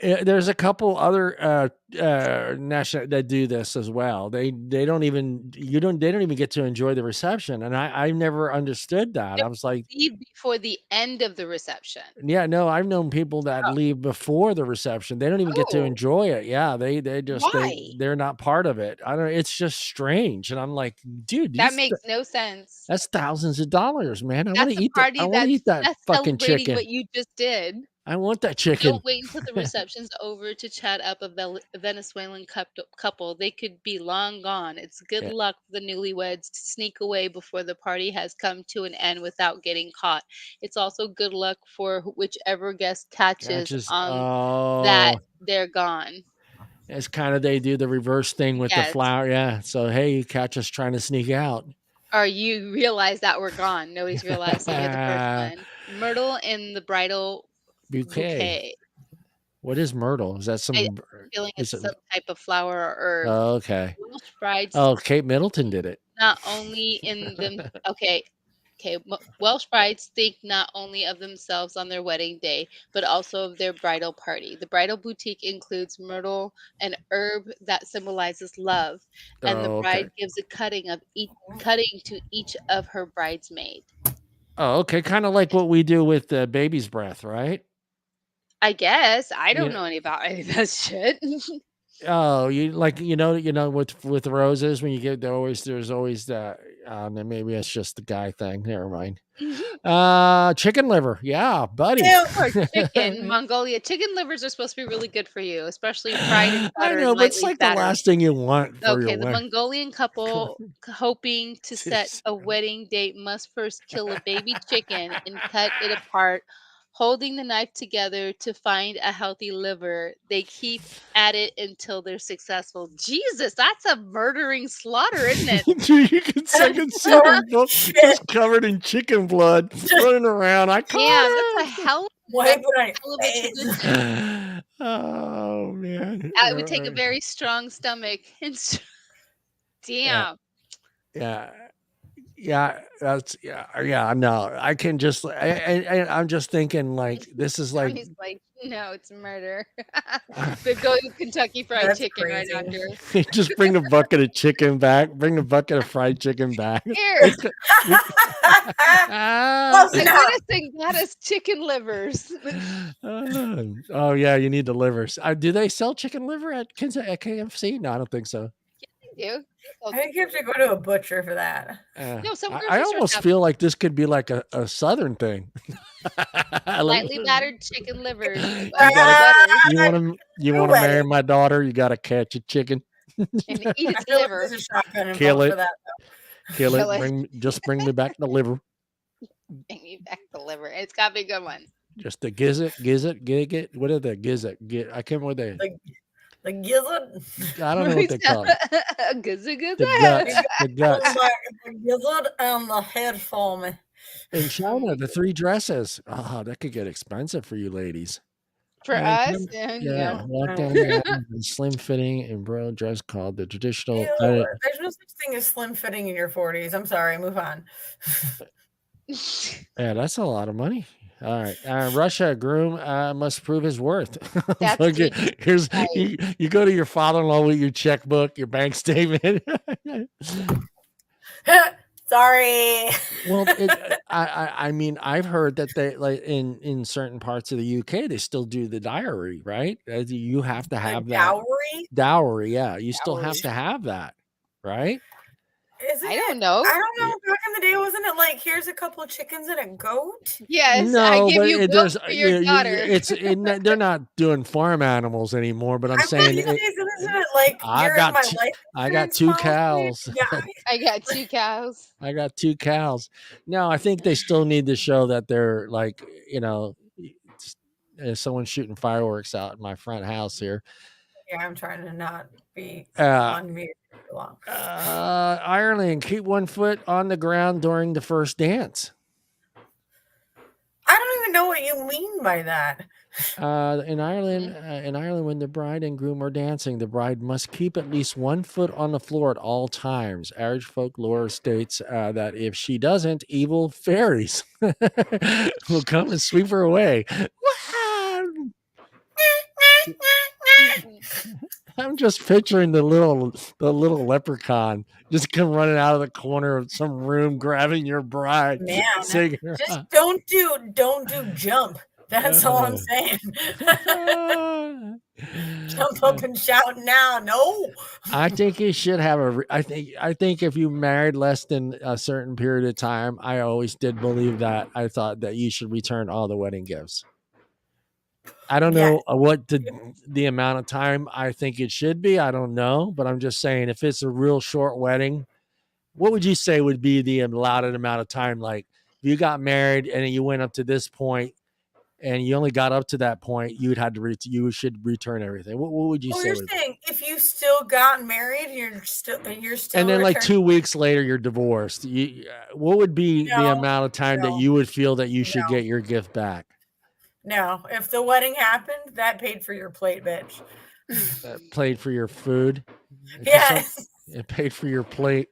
There's a couple other national that do this as well. They don't even they don't even get to enjoy the reception, and I never understood that. No, I was like, leave before the end of the reception. yeah, no, I've known people that leave before the reception. They don't even get to Oh, enjoy it. Yeah, they just why? they're not part of it. I don't. It's just strange, and I'm like, dude, That makes no sense. that's thousands of dollars, man. I want That's to a eat that. I party want to eat that that's fucking celebrating chicken. what you just did. I want that chicken. Don't wait until the reception's over to chat up a Venezuelan couple. They could be long gone. It's good Yeah, luck for the newlyweds to sneak away before the party has come to an end without getting caught. It's also good luck for whichever guest catches catches. on that Oh, they're gone. it's kind of they do the reverse thing with the Yes. flower. Yeah. So hey, you catch us trying to sneak out. Or you realize that we're gone. Nobody's realizing you're the first one. Myrtle in the bridal Bouquet. bouquet. What is myrtle? Is that I some? feeling Is it's it? some type of flower or herb. Oh, okay. Welsh brides Oh, Kate Middleton did it. not only in them Welsh brides think not only of themselves on their wedding day, but also of their bridal party. The bridal boutique includes myrtle, an herb that symbolizes love, and the Oh, okay. bride gives a cutting to each of her bridesmaids. Oh, okay. Kind of like what we do with the baby's breath, right? I guess I don't Yeah. know any that shit. Oh, you like with roses when you get there's always that. Then maybe it's just the guy thing. Never mind. Chicken liver. Yeah, buddy. Ew. Or chicken, Mongolia. Chicken livers are supposed to be really good for you, especially fried in I butter know, and but it's lightly like the battered. last thing you want for your Okay, the wedding. Mongolian couple hoping to set a wedding date must first kill a baby chicken and cut it apart, holding the knife together to find a healthy liver. They keep at it until they're successful. Jesus, that's a murdering slaughter, isn't it? Dude, I can see them both just covered in chicken blood running around. I caught Damn, that's a him. hell Wipe it on your of a face. tradition. Oh man. It would take a very strong stomach. Yeah. Damn. Yeah. Yeah, that's yeah. No, I can just. I'm just thinking like this is like. Johnny's like, no, it's murder. But go to Kentucky Fried That's Chicken right crazy. after. Just bring the bucket of chicken back. Bring the bucket of fried chicken back. Here, Ah. Close I enough. gotta think that is chicken livers. Oh yeah, you need the livers. Do they sell chicken liver at KFC? No, I don't think so. They do. I think you have to go to a butcher for that. No, some I grocery stores almost have feel like this could be like a southern thing. lightly battered chicken livers. You want You're to marry wedding. my daughter? You got to catch a chicken, and eat I its feel like liver. there's a shotgun Kill involved it. for that. kill Kill it. it. Just bring me back the liver. Bring me back the liver. It's gotta be a good one. Just the gizzard, gig it. What are the gizzard? I can't remember what they. The gizzard. I don't know what they call it. Good. The guts. The guts. The gizzard and the head for me. In China, the 3 dresses. Oh, that could get expensive for you ladies. For us, yeah. Walk down the aisle in slim fitting embroidered dress called the traditional. Ew, there's no such thing as slim fitting in your 40s. I'm sorry. Move on. Yeah, that's a lot of money. All right. Russia groom must prove his worth. That's Okay, here's right. you go to your father-in-law with your checkbook, your bank statement. Sorry. Well, I mean, I've heard that they like in certain parts of the UK they still do the diary, right? You have to have that Dowry. dowry. Yeah, you still have to have that, right? Isn't I it? don't know. I don't know. Back in the day, wasn't it like here's a couple of chickens and a goat? Yes, No, I give but you it goats does. for your daughter. They're not doing farm animals anymore. But I'm saying These days, isn't it like I got I got 2 cows. Yeah. I got 2 cows. I got 2 cows. No, I think they still need to show that they're like, someone's shooting fireworks out in my front house here. Yeah, I'm trying to not be on mute for too long. Ireland, keep 1 foot on the ground during the first dance. I don't even know what you mean by that. In Ireland, when the bride and groom are dancing, the bride must keep at least 1 foot on the floor at all times. Irish folklore states that if she doesn't, evil fairies will come and sweep her away. I'm just picturing the little leprechaun just come running out of the corner of some room, grabbing your bride. Man, just don't do jump. That's all I'm saying. Jump up and shout now. No. I think you should have I think if you married less than a certain period of time, I always did believe that. I thought that you should return all the wedding gifts. I don't know what the amount of time I think it should be. I don't know, but I'm just saying if it's a real short wedding, what would you say would be the allotted amount of time? Like if you got married and you went up to this point and you only got up to that point, you should return everything. What would you say? You're saying if you still got married, you're still and then like 2 weeks later you're divorced. What would be the amount of time that you would feel that you should get your gift back? No, if the wedding happened, that paid for your plate, bitch. Paid for your food? Yes. It paid for your plate.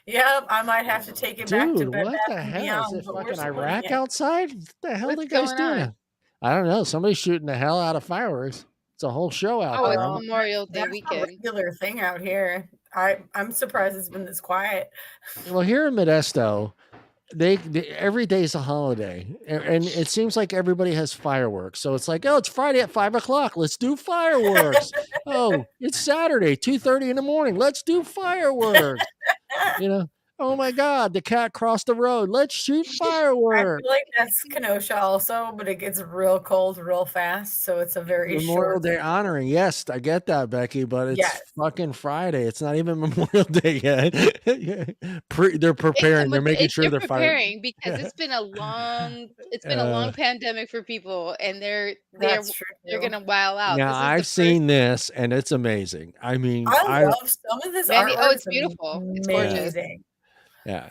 Yep, I might have to take it back to Bed what Bath the hell? Beyond, Is it fucking Iraq outside? What the hell are the guys going doing? on? I don't know. Somebody's shooting the hell out of fireworks. It's a whole show out there. It's Memorial Day weekend. A regular thing out here. I'm surprised it's been this quiet. Well, here in Modesto, they every day is a holiday, and it seems like everybody has fireworks. So it's like, oh, it's Friday at 5:00. Let's do fireworks. Oh, it's Saturday, 2:30 in the morning. Let's do fireworks. Oh my God, the cat crossed the road. Let's shoot fireworks. I feel like that's Kenosha also, but it gets real cold real fast. So it's a very Memorial short Day honoring. Yes, I get that, Becky, but it's fucking Friday. It's not even Memorial Day yet. They're preparing. They're making sure they're preparing because it's been a long pandemic for people, and they're gonna wow out. Now I've seen this, and it's amazing. I mean, I love some of this artwork. Oh, it's beautiful. It's gorgeous. Yeah.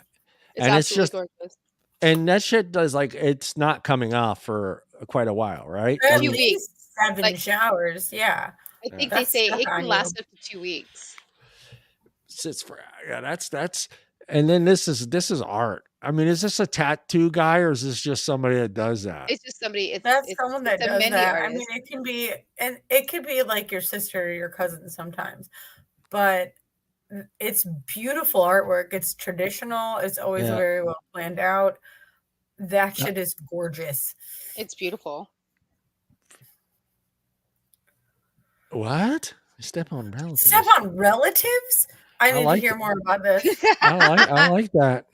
It's gorgeous. And that shit does it's not coming off for quite a while, right? At least 7 showers. Yeah. I think they say it can last up to 2 weeks. That's And then this is art. I mean, is this a tattoo guy or is this just somebody that does that? It's just somebody. That's someone that a does mending that. I mean, artist. it can be, and it could be like your sister or your cousin sometimes, but it's beautiful artwork. It's traditional. It's always very well planned out. That shit is gorgeous. It's beautiful. What? Step on relatives. Step on relatives? I need to hear more about this. I like that.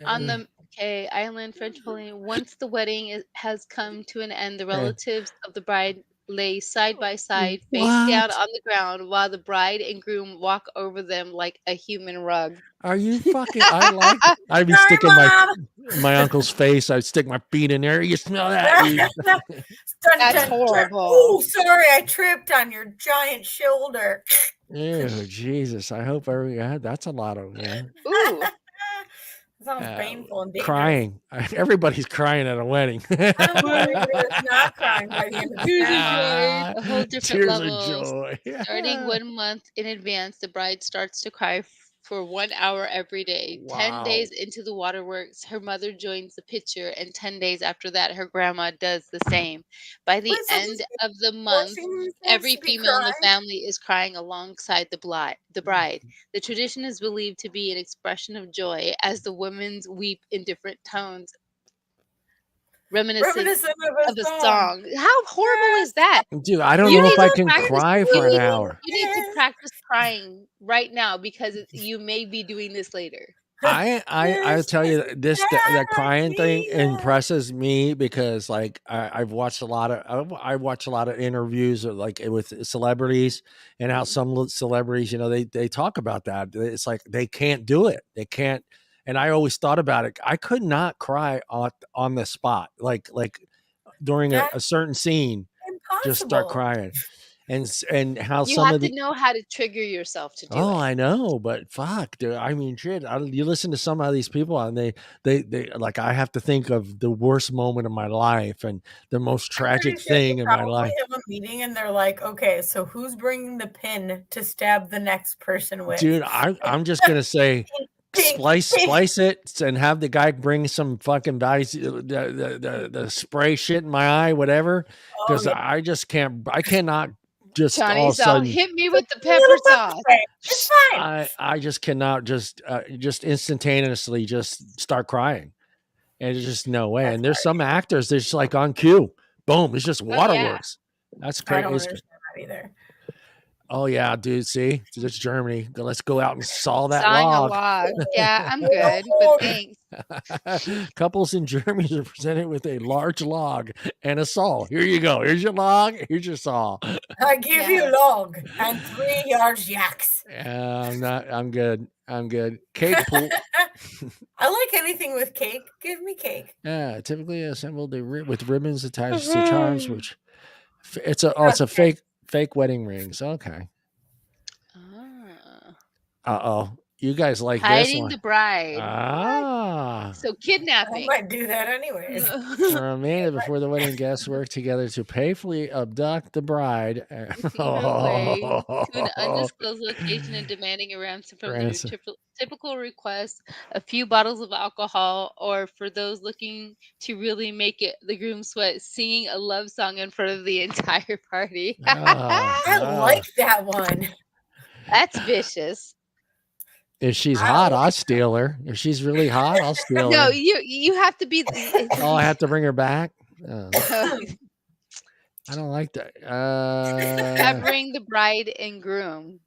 On the island, French Polynesia, once the wedding has come to an end, the relatives of the bride lay side by side, face down on the ground, while the bride and groom walk over them like a human rug. Are you fucking? I like. I'd be sticking my uncle's face. I'd stick my feet in there. You smell that? That's horrible. Oh, sorry, I tripped on your giant shoulder. Ew, Jesus! I hope that's a lot of Ooh. Sounds painful and dangerous. Crying. Everybody's crying at a wedding. I don't know anybody not crying by the end of the Tears of joy, a whole different level. Tears of joy. Starting 1 month in advance, the bride starts to cry for 1 hour every day. Wow. 10 days into the waterworks, her mother joins the picture, and 10 days after that, her grandma does the same. By the end of the month, every female in the family is crying alongside the bride. The tradition is believed to be an expression of joy, as the women weep in different tones, reminiscent of a song. How horrible is that? Dude, I don't know if I can cry for an hour. You need to practice crying right now because you may be doing this later. I tell you that crying thing impresses me because like I've watched a lot of I watch a lot of interviews like with celebrities and how some celebrities, you know, they talk about that. It's like they can't do it. They can't. And I always thought about it. I could not cry on the spot, like during a certain scene, just start crying. And how you have to know how to trigger yourself to do it. I know, but fuck, dude. I mean, shit. You listen to some of these people, and they like. I have to think of the worst moment of my life and the most tragic thing in my life. They have a meeting, and they're like, "Okay, so who's bringing the pin to stab the next person with?" Dude, I'm just gonna say. Splice it and have the guy bring some fucking the spray shit in my eye, whatever. Because I just can't. I cannot. Just Johnny, all of a sudden, hit me with the pepper sauce. It's fine. I just cannot just instantaneously just start crying, and there's just no way. And there's some actors they're just like on cue, boom, it's just waterworks. That's crazy. I don't understand that either. Oh yeah, dude. See, it's Germany. Let's go out and saw that log. Yeah, I'm good, but thanks. Couples in Germany are presented with a large log and a saw. Here you go. Here's your log. Here's your saw. I give you a log and 3 large yaks. I'm good. I'm good. Cake pool. I like anything with cake. Give me cake. Yeah, typically assembled with ribbons attached to charms, which it's a fake wedding rings. Okay. You guys like hiding this the bride. So kidnapping. I might do that anyways. Remaining before the wedding guests work together to payfully abduct the bride away to an undisclosed location and demanding a ransom from the typical request, a few bottles of alcohol, or for those looking to really make it the groom sweat, singing a love song in front of the entire party. I like that one. That's vicious. If she's hot, I'll steal her. If she's really hot, I'll steal her. No, you have to be. I have to bring her back. I don't like that. Covering the bride and groom.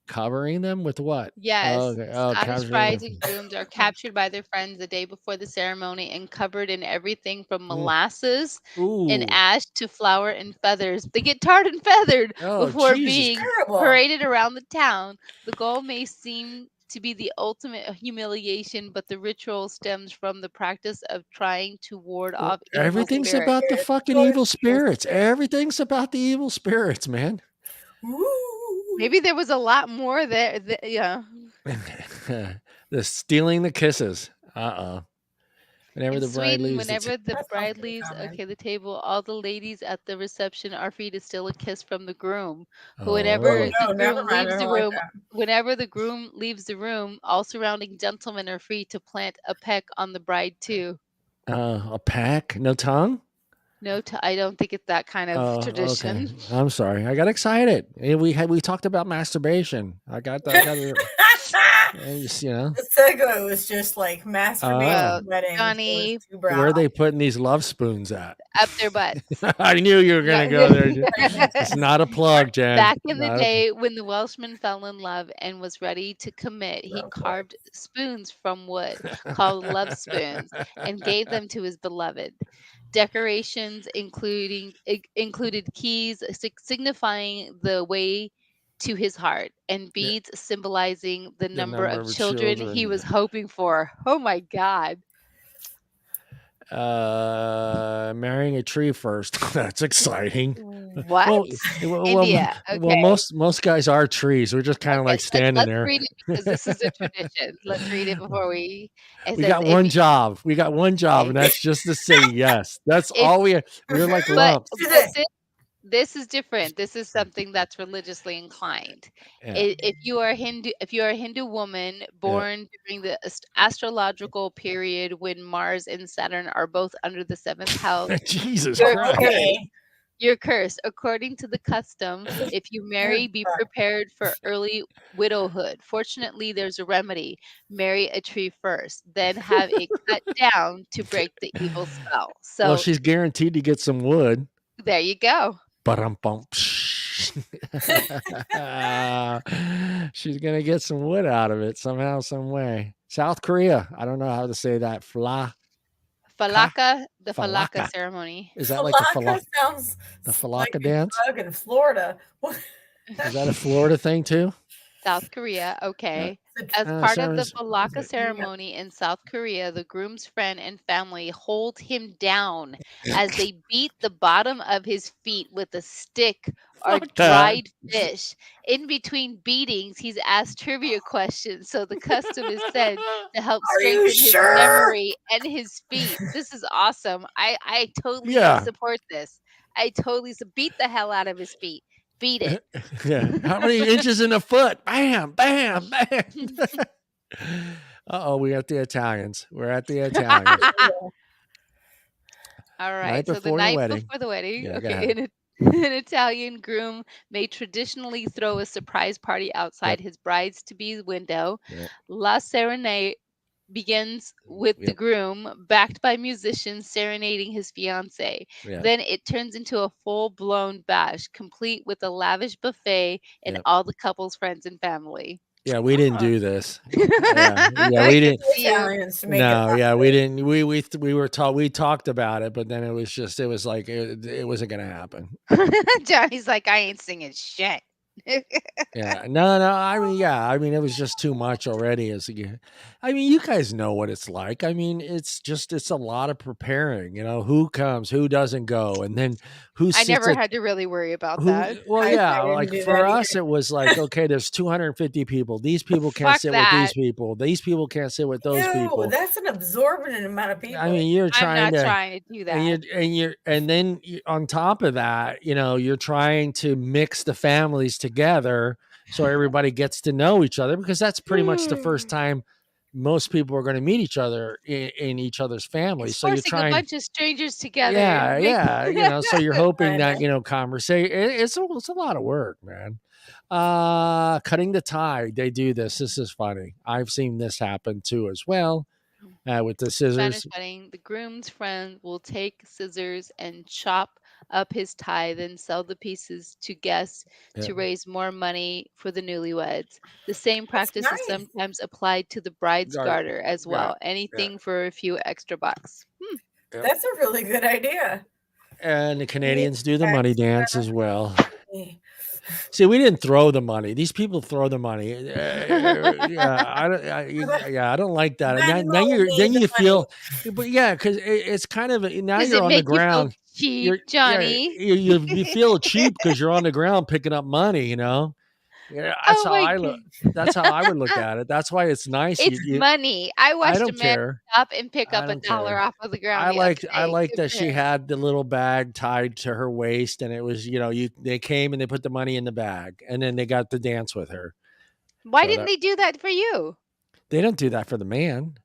Covering them with what? Yes. Okay. Scottish brides and grooms are captured by their friends the day before the ceremony and covered in everything from molasses and ash to flour and feathers. They get tarred and feathered before being paraded around the town. The goal may seem to be the ultimate humiliation, but the ritual stems from the practice of trying to ward off evil everything's spirits. About the fucking evil spirits. Everything's about the evil spirits, man. Maybe there was a lot more there. Yeah. The stealing the kisses. Whenever In the bride Sweden, leaves whenever the That sounds bride pretty leaves, common. okay, the table, all the ladies at the reception are free to steal a kiss from the groom. Oh Whenever Oh. the no, never groom mind. I leaves the don't like room, that. whenever the groom leaves the room, all surrounding gentlemen are free to plant a peck on the bride too. A peck? No tongue? No, I don't think it's that kind of Oh, okay. tradition. I'm sorry. I got excited. We talked about masturbation. I got you know. The segue was just like Oh, Well, masturbation weddings. It was Johnny, too where are broad. they putting these love spoons at? up their butts. I knew you were gonna go there. It's not a plug, Jen. Back in the Not a plug. day when the Welshman fell in love and was ready to commit, he Of course. carved spoons from wood called love spoons and gave them to his beloved. Decorations included keys signifying the way to his heart and Yeah, beads symbolizing the the number number of of children he children. was hoping for. Oh my god. Marrying a tree first. That's exciting. What? Well, India. Okay. most guys are trees. We're just kind of Okay, like standing let's there. read it because this is a tradition. Let's read it before we it We says got if one you job. We got one job, and okay. that's just to say yes. That's If all we. We're like Mhm. but lumps. This is but it. this is different. This is something that's religiously inclined. Yeah, If you are a Hindu woman yeah. born during the astrological period when Mars and Saturn are both under the seventh house, Jesus you're Oh, Christ. cursed. okay. You're cursed. According to the custom, if you Good marry, be fuck. prepared for early widowhood. Fortunately, there's a remedy. Marry a tree first, then have it cut down to break the evil spell. Well, So she's guaranteed to get some wood. there you go. Ba-dum-bum. She's gonna get some wood out of it somehow, some way. South Korea. I don't know how to say that. The falaka Falaka. ceremony. Is that like Falaka sounds the like falaka a dance? drug in Florida. Is that a Florida thing too? South Korea, Uh, okay. As part of the falaka so- ceremony in South Korea, the groom's friend and family hold him down as they beat the bottom of his feet with a stick or Fuck that. dried fish. In between beatings, he's asked trivia questions, so the custom is said to help Are you strengthen his sure? memory and his feet. This is awesome. I totally Yeah. support this. I totally beat the hell out of his feet. Beat it. Yeah. How many inches in a foot? Bam, bam, bam. Uh-oh, we got the Italians. We're at the Italians. All Night right. So the before the night wedding. before the wedding, Yeah, go okay, ahead. an Italian groom may traditionally throw a surprise party outside his bride's to be window. Yep. La Serenade begins with the Yep. groom, backed by musicians serenading his fiancée. Yeah. Then it turns into a full-blown bash, complete with a lavish buffet and Yep. all the couple's friends and family. Yeah, we didn't do this. Yeah, we didn't. Italians to make No, it yeah, we didn't. We were taught. We talked about it, but then it was like it wasn't gonna happen. Johnny's like, I ain't singing shit. Yeah, no. I mean, it was just too much already. I mean, you guys know what it's like. I mean, it's a lot of preparing. You know, who comes, who doesn't go, and then who I sits never at had to really worry about who. that. Well, I yeah, didn't like do for that us, either. it was like, okay, there's 250 people. These people can't Fuck sit with these that. people. These people can't sit with those Ew, people. that's an absorbent amount of people. I mean, you're I'm trying not to. trying to do that. And then on top of that, you're trying to mix the families together so everybody gets to know each other, because that's pretty much the first time most people are going to meet each other in each other's families. It's So you're forcing a trying, bunch of strangers together. yeah, so you're hoping that, Kinda. conversation, it's a lot of work, man. Cutting the tie, they do this. This is funny. I've seen this happen too as well. With the Spanish scissors. wedding, the groom's friend will take scissors and chop up his tie, then sell the pieces to guests Yeah. to raise more money for the newlyweds. The same practice is nice. sometimes applied to the bride's garter as well. Anything for a few extra bucks. That's a really good idea. And the Canadians do the money dance as well. Me. See, we didn't throw the money. These people throw the money. I don't like that. Now you feel, but yeah, because it's kind of now Does you're it on the make you feel ground. cheap, Johnny? You feel cheap because you're on the ground picking up money. Yeah, Oh my god. that's how I would look at it. That's why it's nice. It's money. I I watched a don't man care. stop and pick I up a don't dollar care. off of the ground I yesterday. like Good that for she him. had the little bag tied to her waist, and it was, they came and they put the money in the bag, and then they got to dance with her. Why didn't they do that for you? They don't do that for the man.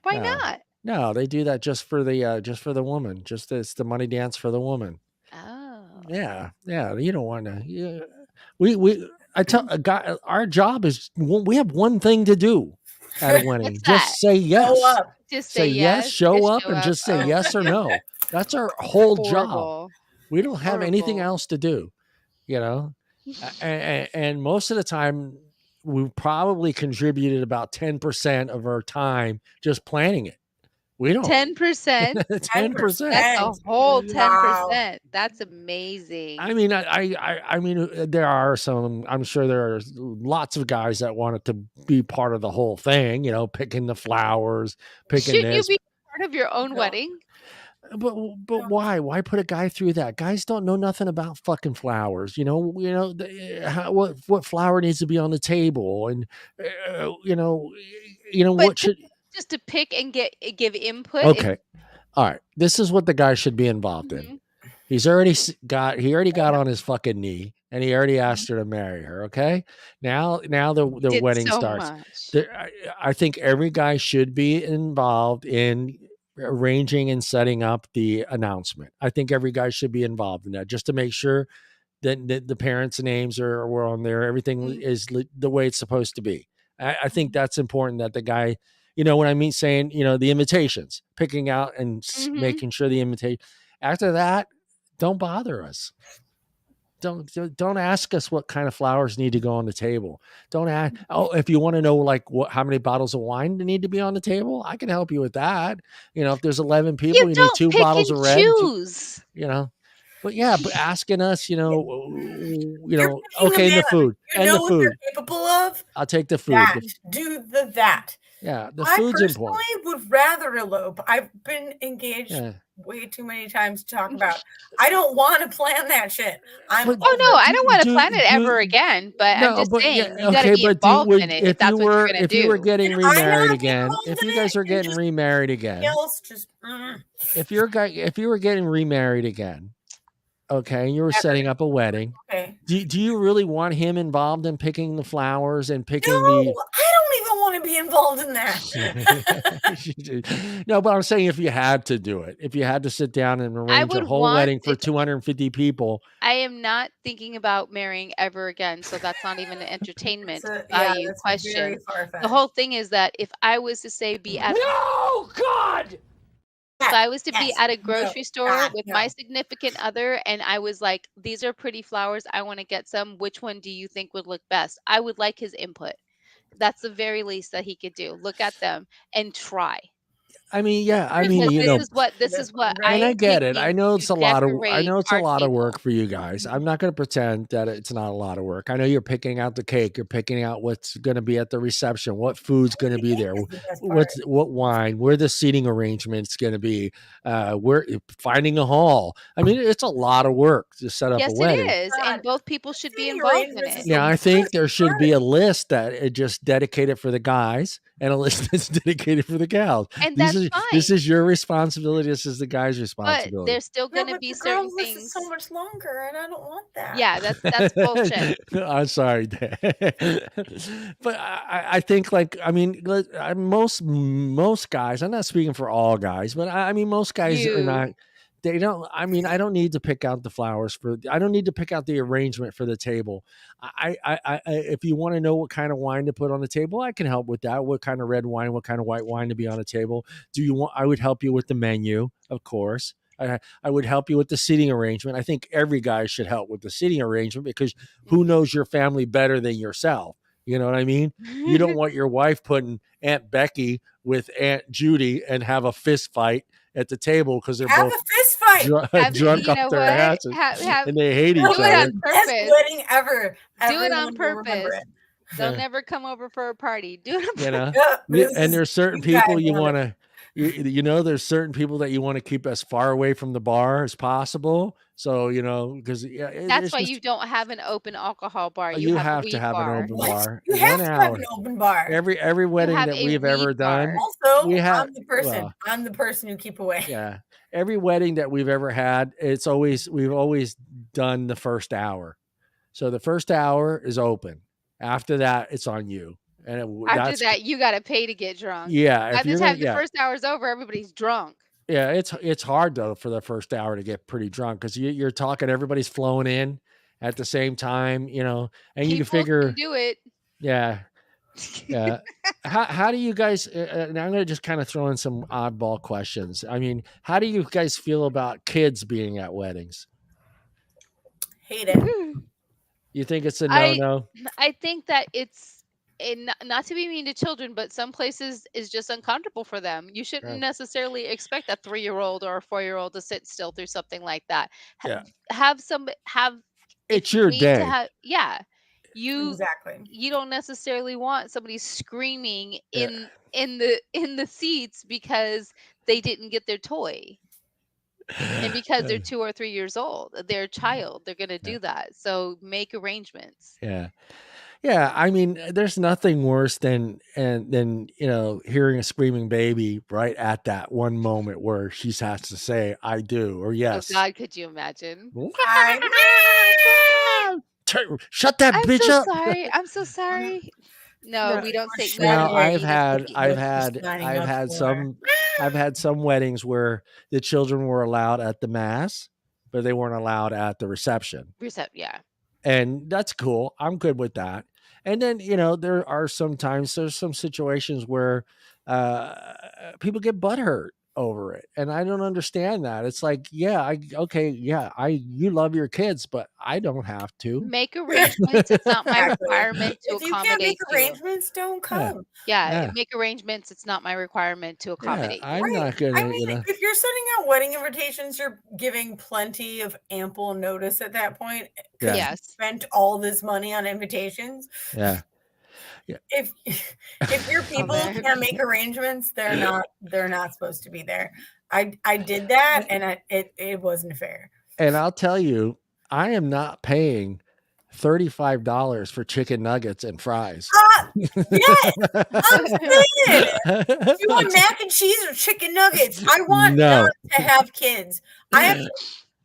Why No. not? No, they do that just for the woman. Just it's the money dance for the woman. Oh. Yeah. Yeah, you don't want to. Yeah. We I tell a guy our job is we have one thing to do at a wedding. What's that? Just say yes. Show up. Just Say say yes, yes. show Just up, show and up. just say Oh, yes or no. That's our whole job. horrible. We don't have anything Horrible. else to do, and most of the time we probably contributed about 10% of our time just planning it. We don't 10%? 10%. That's a whole Wow. 10%. That's amazing. I mean, I mean, there are some. I'm sure there are lots of guys that wanted to be part of the whole thing. Picking the flowers, picking Shouldn't you this. be part of your own No. wedding? But why? Why put a guy through that? Guys don't know nothing about fucking flowers. What flower needs to be on the table, and But what should. just to pick and give input. Okay, all right. This is what the guy should be involved in. He's already got on his fucking knee, and he already asked her to marry her. Okay, now the wedding starts. I think every guy should be involved in arranging and setting up the announcement. I think every guy should be involved in that, just to make sure that the parents' names were on there. Everything is the way it's supposed to be. I think that's important, that the guy, what I mean, saying, the invitations, picking out and making sure the invitation. After that, don't bother us. Don't ask us what kind of flowers need to go on the table. Don't ask. Oh, if you want to know how many bottles of wine need to be on the table, I can help you with that. If there's 11 people, you need 2 bottles of red. Choose. But yeah, but asking us, okay, the food and the food. What they're capable of. I'll take the food. Do that. Yeah, the food's important. I would rather elope. I've been engaged way too many times to talk about. I don't want to plan that shit. I don't want to plan it ever again. But I'm just saying, you got to be involved in it if that's what you're going to do. If you were getting remarried again, if you guys are getting remarried again, if you were getting remarried again, okay, and you were setting up a wedding. Okay. Do you really want him involved in picking the flowers and picking I don't even want to be involved in that. No, but I'm saying if you had to do it, if you had to sit down and arrange a whole wedding for 250 people. I am not thinking about marrying ever again, so that's not even an entertainment value question. The whole thing is that if I was to say No, God! If I was to be at a grocery store with my significant other and I was like, these are pretty flowers, I want to get some, which one do you think would look best? I would like his input. That's the very least that he could do. Look at them and try. I mean, yeah. I mean, this is what and I get it. I know it's a lot of work for you guys. I'm not going to pretend that it's not a lot of work. I know you're picking out the cake. You're picking out what's going to be at the reception, what food's going to be there, what wine, where the seating arrangement's going to be, where finding a hall. I mean, it's a lot of work to set up a wedding. Yes, it is, and both people should be involved in it. Yeah, I think there should be a list that is just dedicated for the guys and a list that's dedicated for the gals. And that's fine. This is your responsibility. This is the guy's responsibility. But there's still going to be certain things. Is so much longer, and I don't want that. Yeah, that's bullshit. I'm sorry, but I think most guys. I'm not speaking for all guys, but I mean most guys are not. They don't. I mean, I don't need to pick out the flowers I don't need to pick out the arrangement for the table. If you want to know what kind of wine to put on the table, I can help with that. What kind of red wine, what kind of white wine to be on the table? I would help you with the menu, of course. I would help you with the seating arrangement. I think every guy should help with the seating arrangement because who knows your family better than yourself? You know what I mean? You don't want your wife putting Aunt Becky with Aunt Judy and have a fist fight at the table because they're both a fist fight. Drunk off their asses and they hate each other. Do it on purpose. Wedding ever. Do it on purpose. They'll never come over for a party. Do it on purpose. And there's certain people you want to. you know, there's certain people that you want to keep as far away from the bar as possible. So, you know, because yeah, That's it's why just you don't have an open alcohol bar, you you have a have to weed have an bar. open What? bar, You have one to have an hour. open bar. Every You wedding have that a we've weed ever done, bar. we Also, have I'm the person. well, I'm the person you keep away. yeah. Every wedding that we've ever had, we've always done the first hour. So the first hour is open. After that, it's on you. And After that, you gotta pay to get drunk. yeah, By if the you're gonna time the first hour's over, everybody's drunk. yeah, it's hard though for the first hour to get pretty drunk because you're talking, everybody's flowing in at the same time, you know, and you can People can figure, do it. yeah, yeah. How do you guys? And I'm gonna just kind of throw in some oddball questions. I mean, how do you guys feel about kids being at weddings? Hate it. You think it's a no I no? I think that it's and not to be mean to children, but some places is just uncomfortable for them. You shouldn't Yeah, necessarily expect a 3-year-old or a 4-year-old to sit still through something like that. yeah. Have if It's you your need to day. have yeah, you Exactly. you don't necessarily want somebody screaming Yeah. in the seats because they didn't get their toy. And because they're 2 or 3 years old, they're a child, they're gonna Yeah. do that. So make arrangements. Yeah. Yeah, I mean, there's nothing worse than you know, hearing a screaming baby right at that one moment where she has to say "I do" or Oh "yes." god, could you imagine? I Shut that I'm bitch so up. sorry, I'm so sorry. No, no, we don't we're say no to Now shutting any of the I've what cookies. you're had signing I've up had for. some weddings where the children were allowed at the mass, but they weren't allowed at the reception. Recept yeah. And that's cool. I'm good with that. And then, you know, there's some situations where people get butthurt over it. And I don't understand that. It's like, yeah, okay, yeah, you love your kids, but I don't have to. Make arrangements, it's not my Exactly. requirement to If you can't make accommodate you. arrangements, don't Yeah. come. Yeah, Yeah. make arrangements, it's not my requirement to Yeah. accommodate you. I'm Right. not I gonna, you mean, know, if you're sending out wedding invitations, you're giving plenty of ample notice at that point because yeah. you Yes. spent all this money on invitations. Yeah. Yeah. If if your Oh, people man. can't make arrangements, they're not supposed to be there. I did that and it wasn't fair. And I'll tell you, I am not paying $35 for chicken nuggets and fries. Yes, I'm saying. Do you want mac and cheese or chicken nuggets? I want No. not to have kids. I have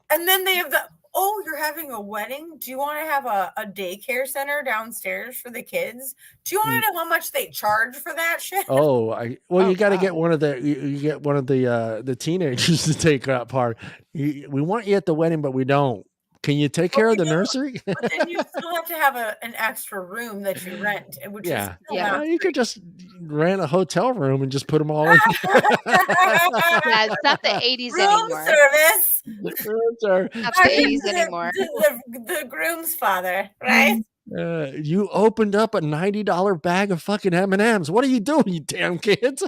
and then they have oh, you're having a wedding? Do you want to have a daycare center downstairs for the kids? Do you want to know how much they charge for that shit? Oh, well, Oh, you got to get god. one of you get one of the teenagers to take that part. We want you at the wedding, but we don't. Can you take But care we of the don't. nursery? But then you still have to have an extra room that you rent, which is Yeah. still Yeah. not Well, you free. could just rent a hotel room and just put them all in. Yeah, it's not the '80s Room anymore. service. Rooms are- Not the Talking '80s to anymore. the groom's father, right? You opened up a $90 bag of fucking M&Ms. What are you doing, you damn kids?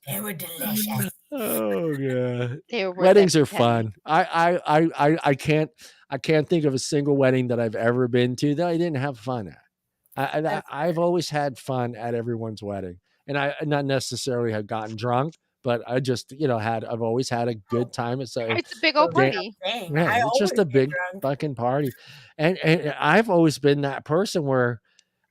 They were delicious. Oh yeah, They were worth weddings every are penny. fun. I can't think of a single wedding that I've ever been to that I didn't have fun at. That's I've always had fun at everyone's wedding, and I not necessarily have gotten drunk, but I just I've always had a good time. It's a It's a big goes old da- without party. saying. yeah, I it's just always a get big drunk. fucking party, and I've always been that person where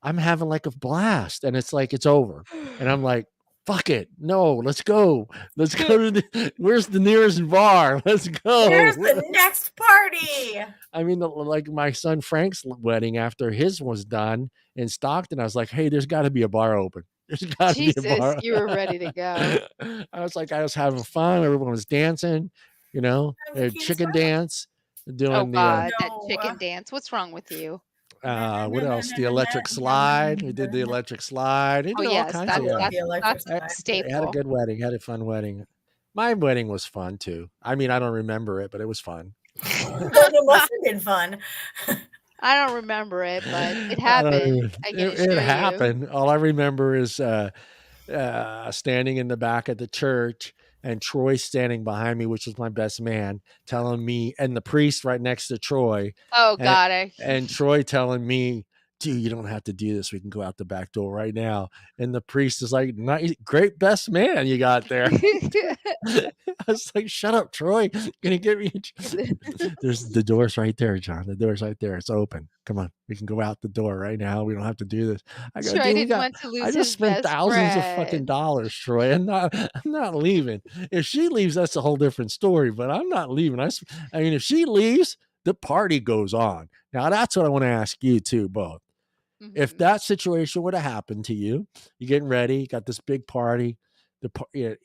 I'm having like a blast, and it's like it's over, and I'm like, fuck it, no, let's go to where's the nearest bar? Let's Where's go. the next party? I mean, like my son Frank's wedding after his was done in Stockton, I was like, hey, there's got to be a bar open. There's got to be a Jesus, bar. you were ready to go. I was having fun. Everyone was dancing, I'm they the had king's chicken son. dance, Oh doing the god, that No. chicken dance. What's wrong with you? what else? The electric slide. We did the electric slide. We Oh, did all yes, kinds I of love that's the electric that's I, a slide. I had a staple. good wedding. Had a fun wedding. My wedding was fun too. I mean, I don't remember it, but it was fun. Then it must have been fun. I don't remember it, but it I don't happened, I can it assure you. happened. All I remember is standing in the back of the church and Troy standing behind me, which was my best man, telling me, and the priest right next to Troy, Oh and, god, and Troy telling me dude, you don't have to do this. We can go out the back door right now. And the priest is like, nice, great best man you got there. I was like, shut up, Troy. Gonna get me. There's the door's right there, John. The door's right there. It's open. Come on, we can go out the door right now. We don't have to do this. I go, Troy dude, didn't want to I lose just his spent best thousands of fucking friend. dollars, Troy. I'm not leaving. If she leaves, that's a whole different story. But I'm not leaving. I mean, if she leaves, the party goes on. Now that's what I want to ask you too, both. If that situation would have happened to you, you're getting ready, you got this big party,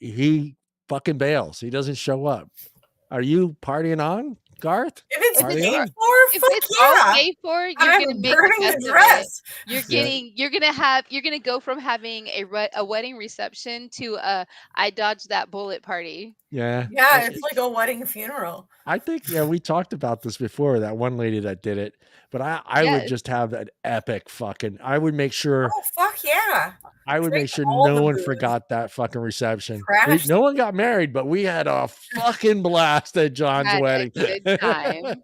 he fucking bails. He doesn't show up. Are you partying on, Garth? If it's Party paid on? for, If fuck it's yeah. all paid for, you're I'm gonna make burning the the best of it. dress. You're gonna go from having a wedding reception to I dodged that bullet party. Yeah. Yeah, it's like a wedding funeral. I think, yeah, we talked about this before, that one lady that did it, but I would Yes. just have an epic fucking, I would make sure, Oh, fuck yeah. I would Drink make sure all no the one booze. forgot that fucking reception. Trash No one got married, but we had a fucking blast at John's Had a wedding. good time.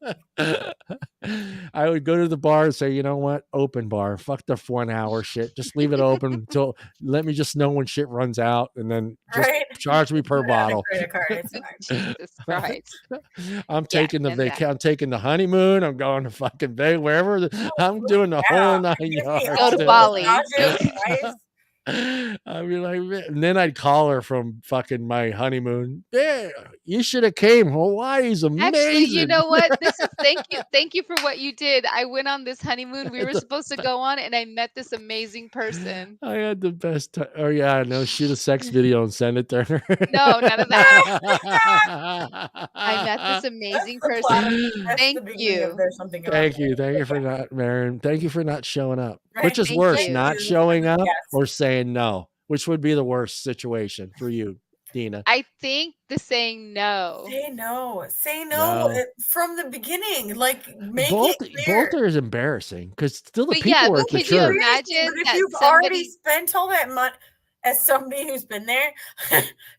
I would go to the bar and say, you know what? Open bar. Fuck the 1 hour shit. Just leave it open until, let me just know when shit runs out, and then just Right? charge me per Put it on a bottle. credit card, it's fine. Jesus Christ. I'm taking and that. I'm taking the honeymoon. I'm going to fucking Vegas, wherever. I'm doing the whole 9 yards. Go to Bali. I'd be like, and then I'd call her from fucking my honeymoon. Yeah, you should have came. Hawaii's amazing. Actually, you know what? Thank you for what you did. I went on this honeymoon we were supposed to go on, and I met this amazing person. I had the best time. Oh yeah, no, shoot a sex video and send it to her. No, none of that. I met this amazing person. Thank you. Thank you for not, Maren. Thank you for not showing up. Right, Which is worse, not showing up Yes. or saying no? Which would be the worst situation for you, Deana? I think the saying no. Say no. Say no, from the beginning. Like, make both, it clear. Both are as embarrassing because still the But people yeah, are but at the could you church. imagine But if that you've already spent all that money, as somebody who's been there,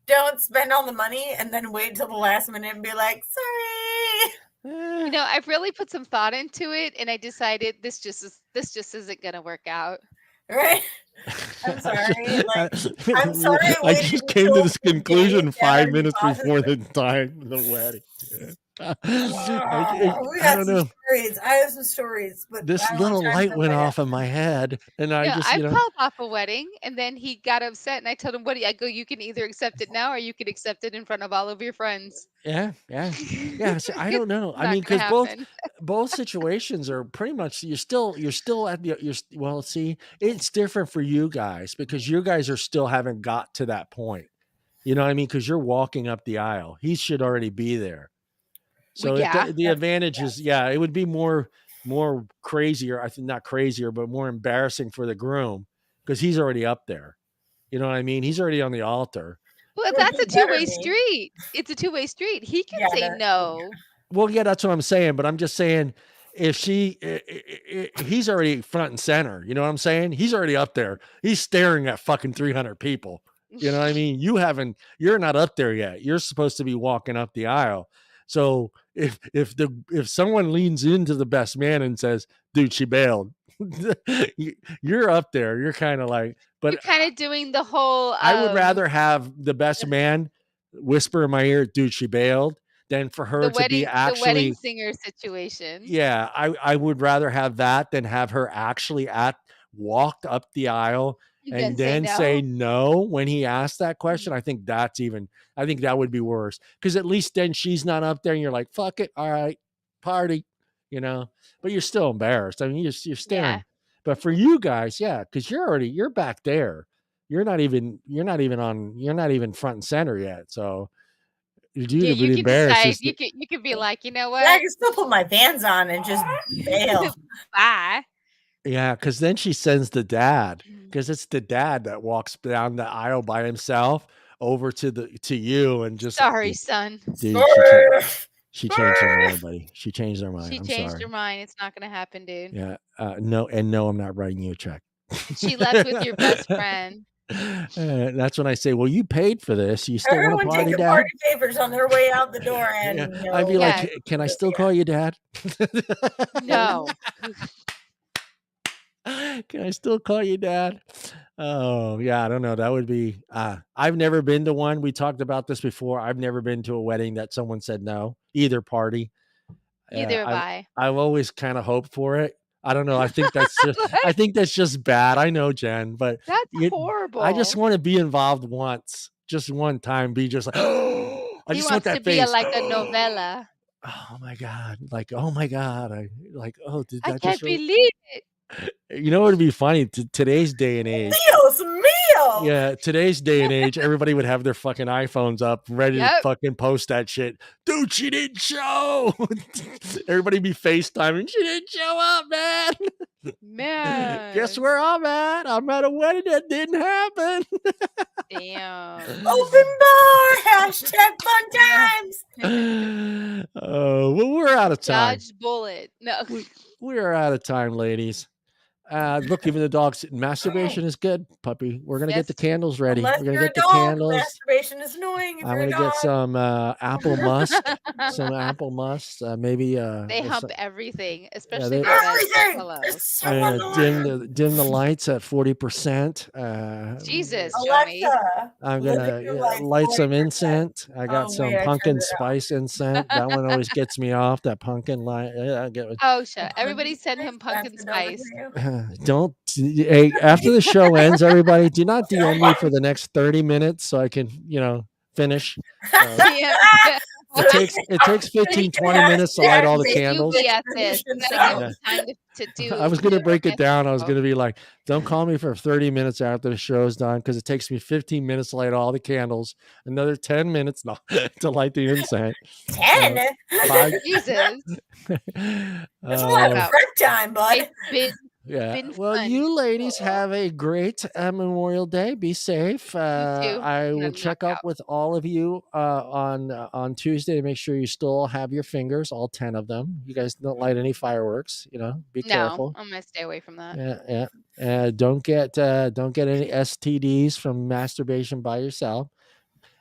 don't spend all the money and then wait till the last minute and be like, sorry. You know, I've really put some thought into it, and I decided this just isn't gonna work out. Right? I'm sorry. I'm sorry. I just came to this conclusion 5 minutes before the time of the wedding. We got some stories. I have some stories, but this little light went off in my head, and I called off a wedding, and then he got upset, and I told him, "What do you?" I go, "You can either accept it now, or you can accept it in front of all of your friends." Yeah. So I don't know. I mean, because both situations are pretty much you're still at the well. See, it's different for you guys because you guys are still haven't got to that point. You know what I mean? Because you're walking up the aisle. He should already be there. So the advantage is, it would be more crazier. I think not crazier, but more embarrassing for the groom because he's already up there. You know what I mean? He's already on the altar. Well, that's a two-way street. It's a two-way street. He can say no. Well, yeah, that's what I'm saying. But I'm just saying, if he's already front and center. You know what I'm saying? He's already up there. He's staring at fucking 300 people. You know what I mean? You're not up there yet. You're supposed to be walking up the aisle. So if someone leans into the best man and says, "Dude, she bailed," you're up there. You're kind of like, but you're kind of doing the whole. I would rather have the best man whisper in my ear, "Dude, she bailed," than for her to be actually the wedding singer situation. Yeah, I would rather have that than have her actually walked up the aisle and then say no when he asked that question. I think that would be worse because at least then she's not up there and you're like, fuck it. All right, party, but you're still embarrassed. I mean, you're staring, but for you guys, because you're back there. You're not even front and center yet. So you can decide. You can be like, you know what? I can still put my Vans on and just bail. Bye. Yeah, because then she sends the dad, because it's the dad that walks down the aisle by himself over to you and just sorry, son. Dude, she changed her mind, buddy. She changed her mind. She changed her mind. It's not gonna happen, dude. Yeah. No, I'm not writing you a check. She left with your best friend. That's when I say, well, you paid for this. You still want to party, Dad? Party favors on their way out the door, and I'd be like, can I still call you Dad? No. Can I still call you dad? Oh, yeah, I don't know. That would be I've never been to one. We talked about this before. I've never been to a wedding that someone said no, either party. Neither have I've I. I've always kind of hoped for it. I don't know. I think that's just bad. I know, Jen, but That's you, I just horrible. want to be involved once, just one time. Be just like, oh, I He just want wants to that be face. like a novella. Oh my god! Like, oh my god! I like. Oh, did I that just can't really? believe it. You know, it'd be funny today's day and age. Dios mío. Yeah, today's day and age, everybody would have their fucking iPhones up, ready to Yep. fucking post that shit. Dude, she didn't show. Everybody be FaceTiming. She didn't show up, man. Guess Man. where I'm at? I'm at a wedding that didn't happen. Damn. Open bar. Hashtag fun times. Well, we're out of time. Dodge bullet. No. We're out of time, ladies. Look, even the dogs. Masturbation is good, puppy. We're gonna get the Yes. candles ready. Unless We're gonna you're get a the dog, candles. masturbation is annoying. If I'm you're a gonna get dog. some apple musk. Some apple musk. Maybe They hump some, everything, especially the everything. bedpillows. It's so I'm gonna annoying. dim the lights at 40%. Jesus, Joey. Alexa, I'm limit gonna your lights light some 40%. incense. I got Oh, some wait, I pumpkin turned it off. spice incense. That one always gets me off. That pumpkin light. I get it. Oh, shit. Everybody send him That's pumpkin a donut spice. for you. Don't. Hey, after the show ends, everybody, do not DM me for the next 30 minutes so I can, finish. Yeah. It takes 15, 20 minutes to light all the candles. You gotta give him time to do. I was gonna break it down. I was gonna be like, don't call me for 30 minutes after the show's done because it takes me 15 minutes to light all the candles, another 10 minutes to light the incense. 10? Jesus. That's a lot of prep time, bud. Well, you ladies have a great Memorial Day. Be safe. You too. I will check up with all of you on Tuesday to make sure you still have your fingers, all 10 of them. You guys don't light any fireworks. Be careful. I'm gonna stay away from that. Yeah. Don't get any STDs from masturbation by yourself.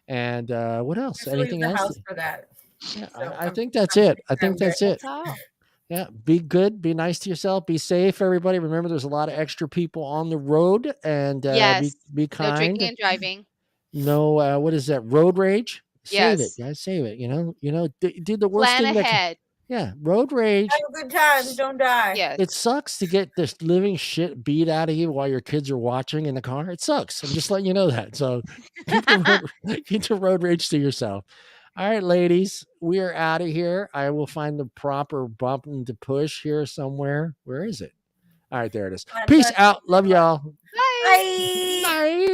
And what else? Anything else? House for that. Yeah, I think that's it. Yeah, be good, be nice to yourself, be safe, everybody. Remember, there's a lot of extra people on the road, and be kind. No drinking and driving. No, what is that? Road rage? Yes. Save it, guys. Save it. Do the worst Plan thing ahead. Road rage. Have a good time. Don't die. Yes. It sucks to get this living shit beat out of you while your kids are watching in the car. It sucks. I'm just letting you know that. So keep the road rage to yourself. All right, ladies, we are out of here. I will find the proper button to push here somewhere. Where is it? All right, there it is. Peace out. Love y'all. Bye. Bye.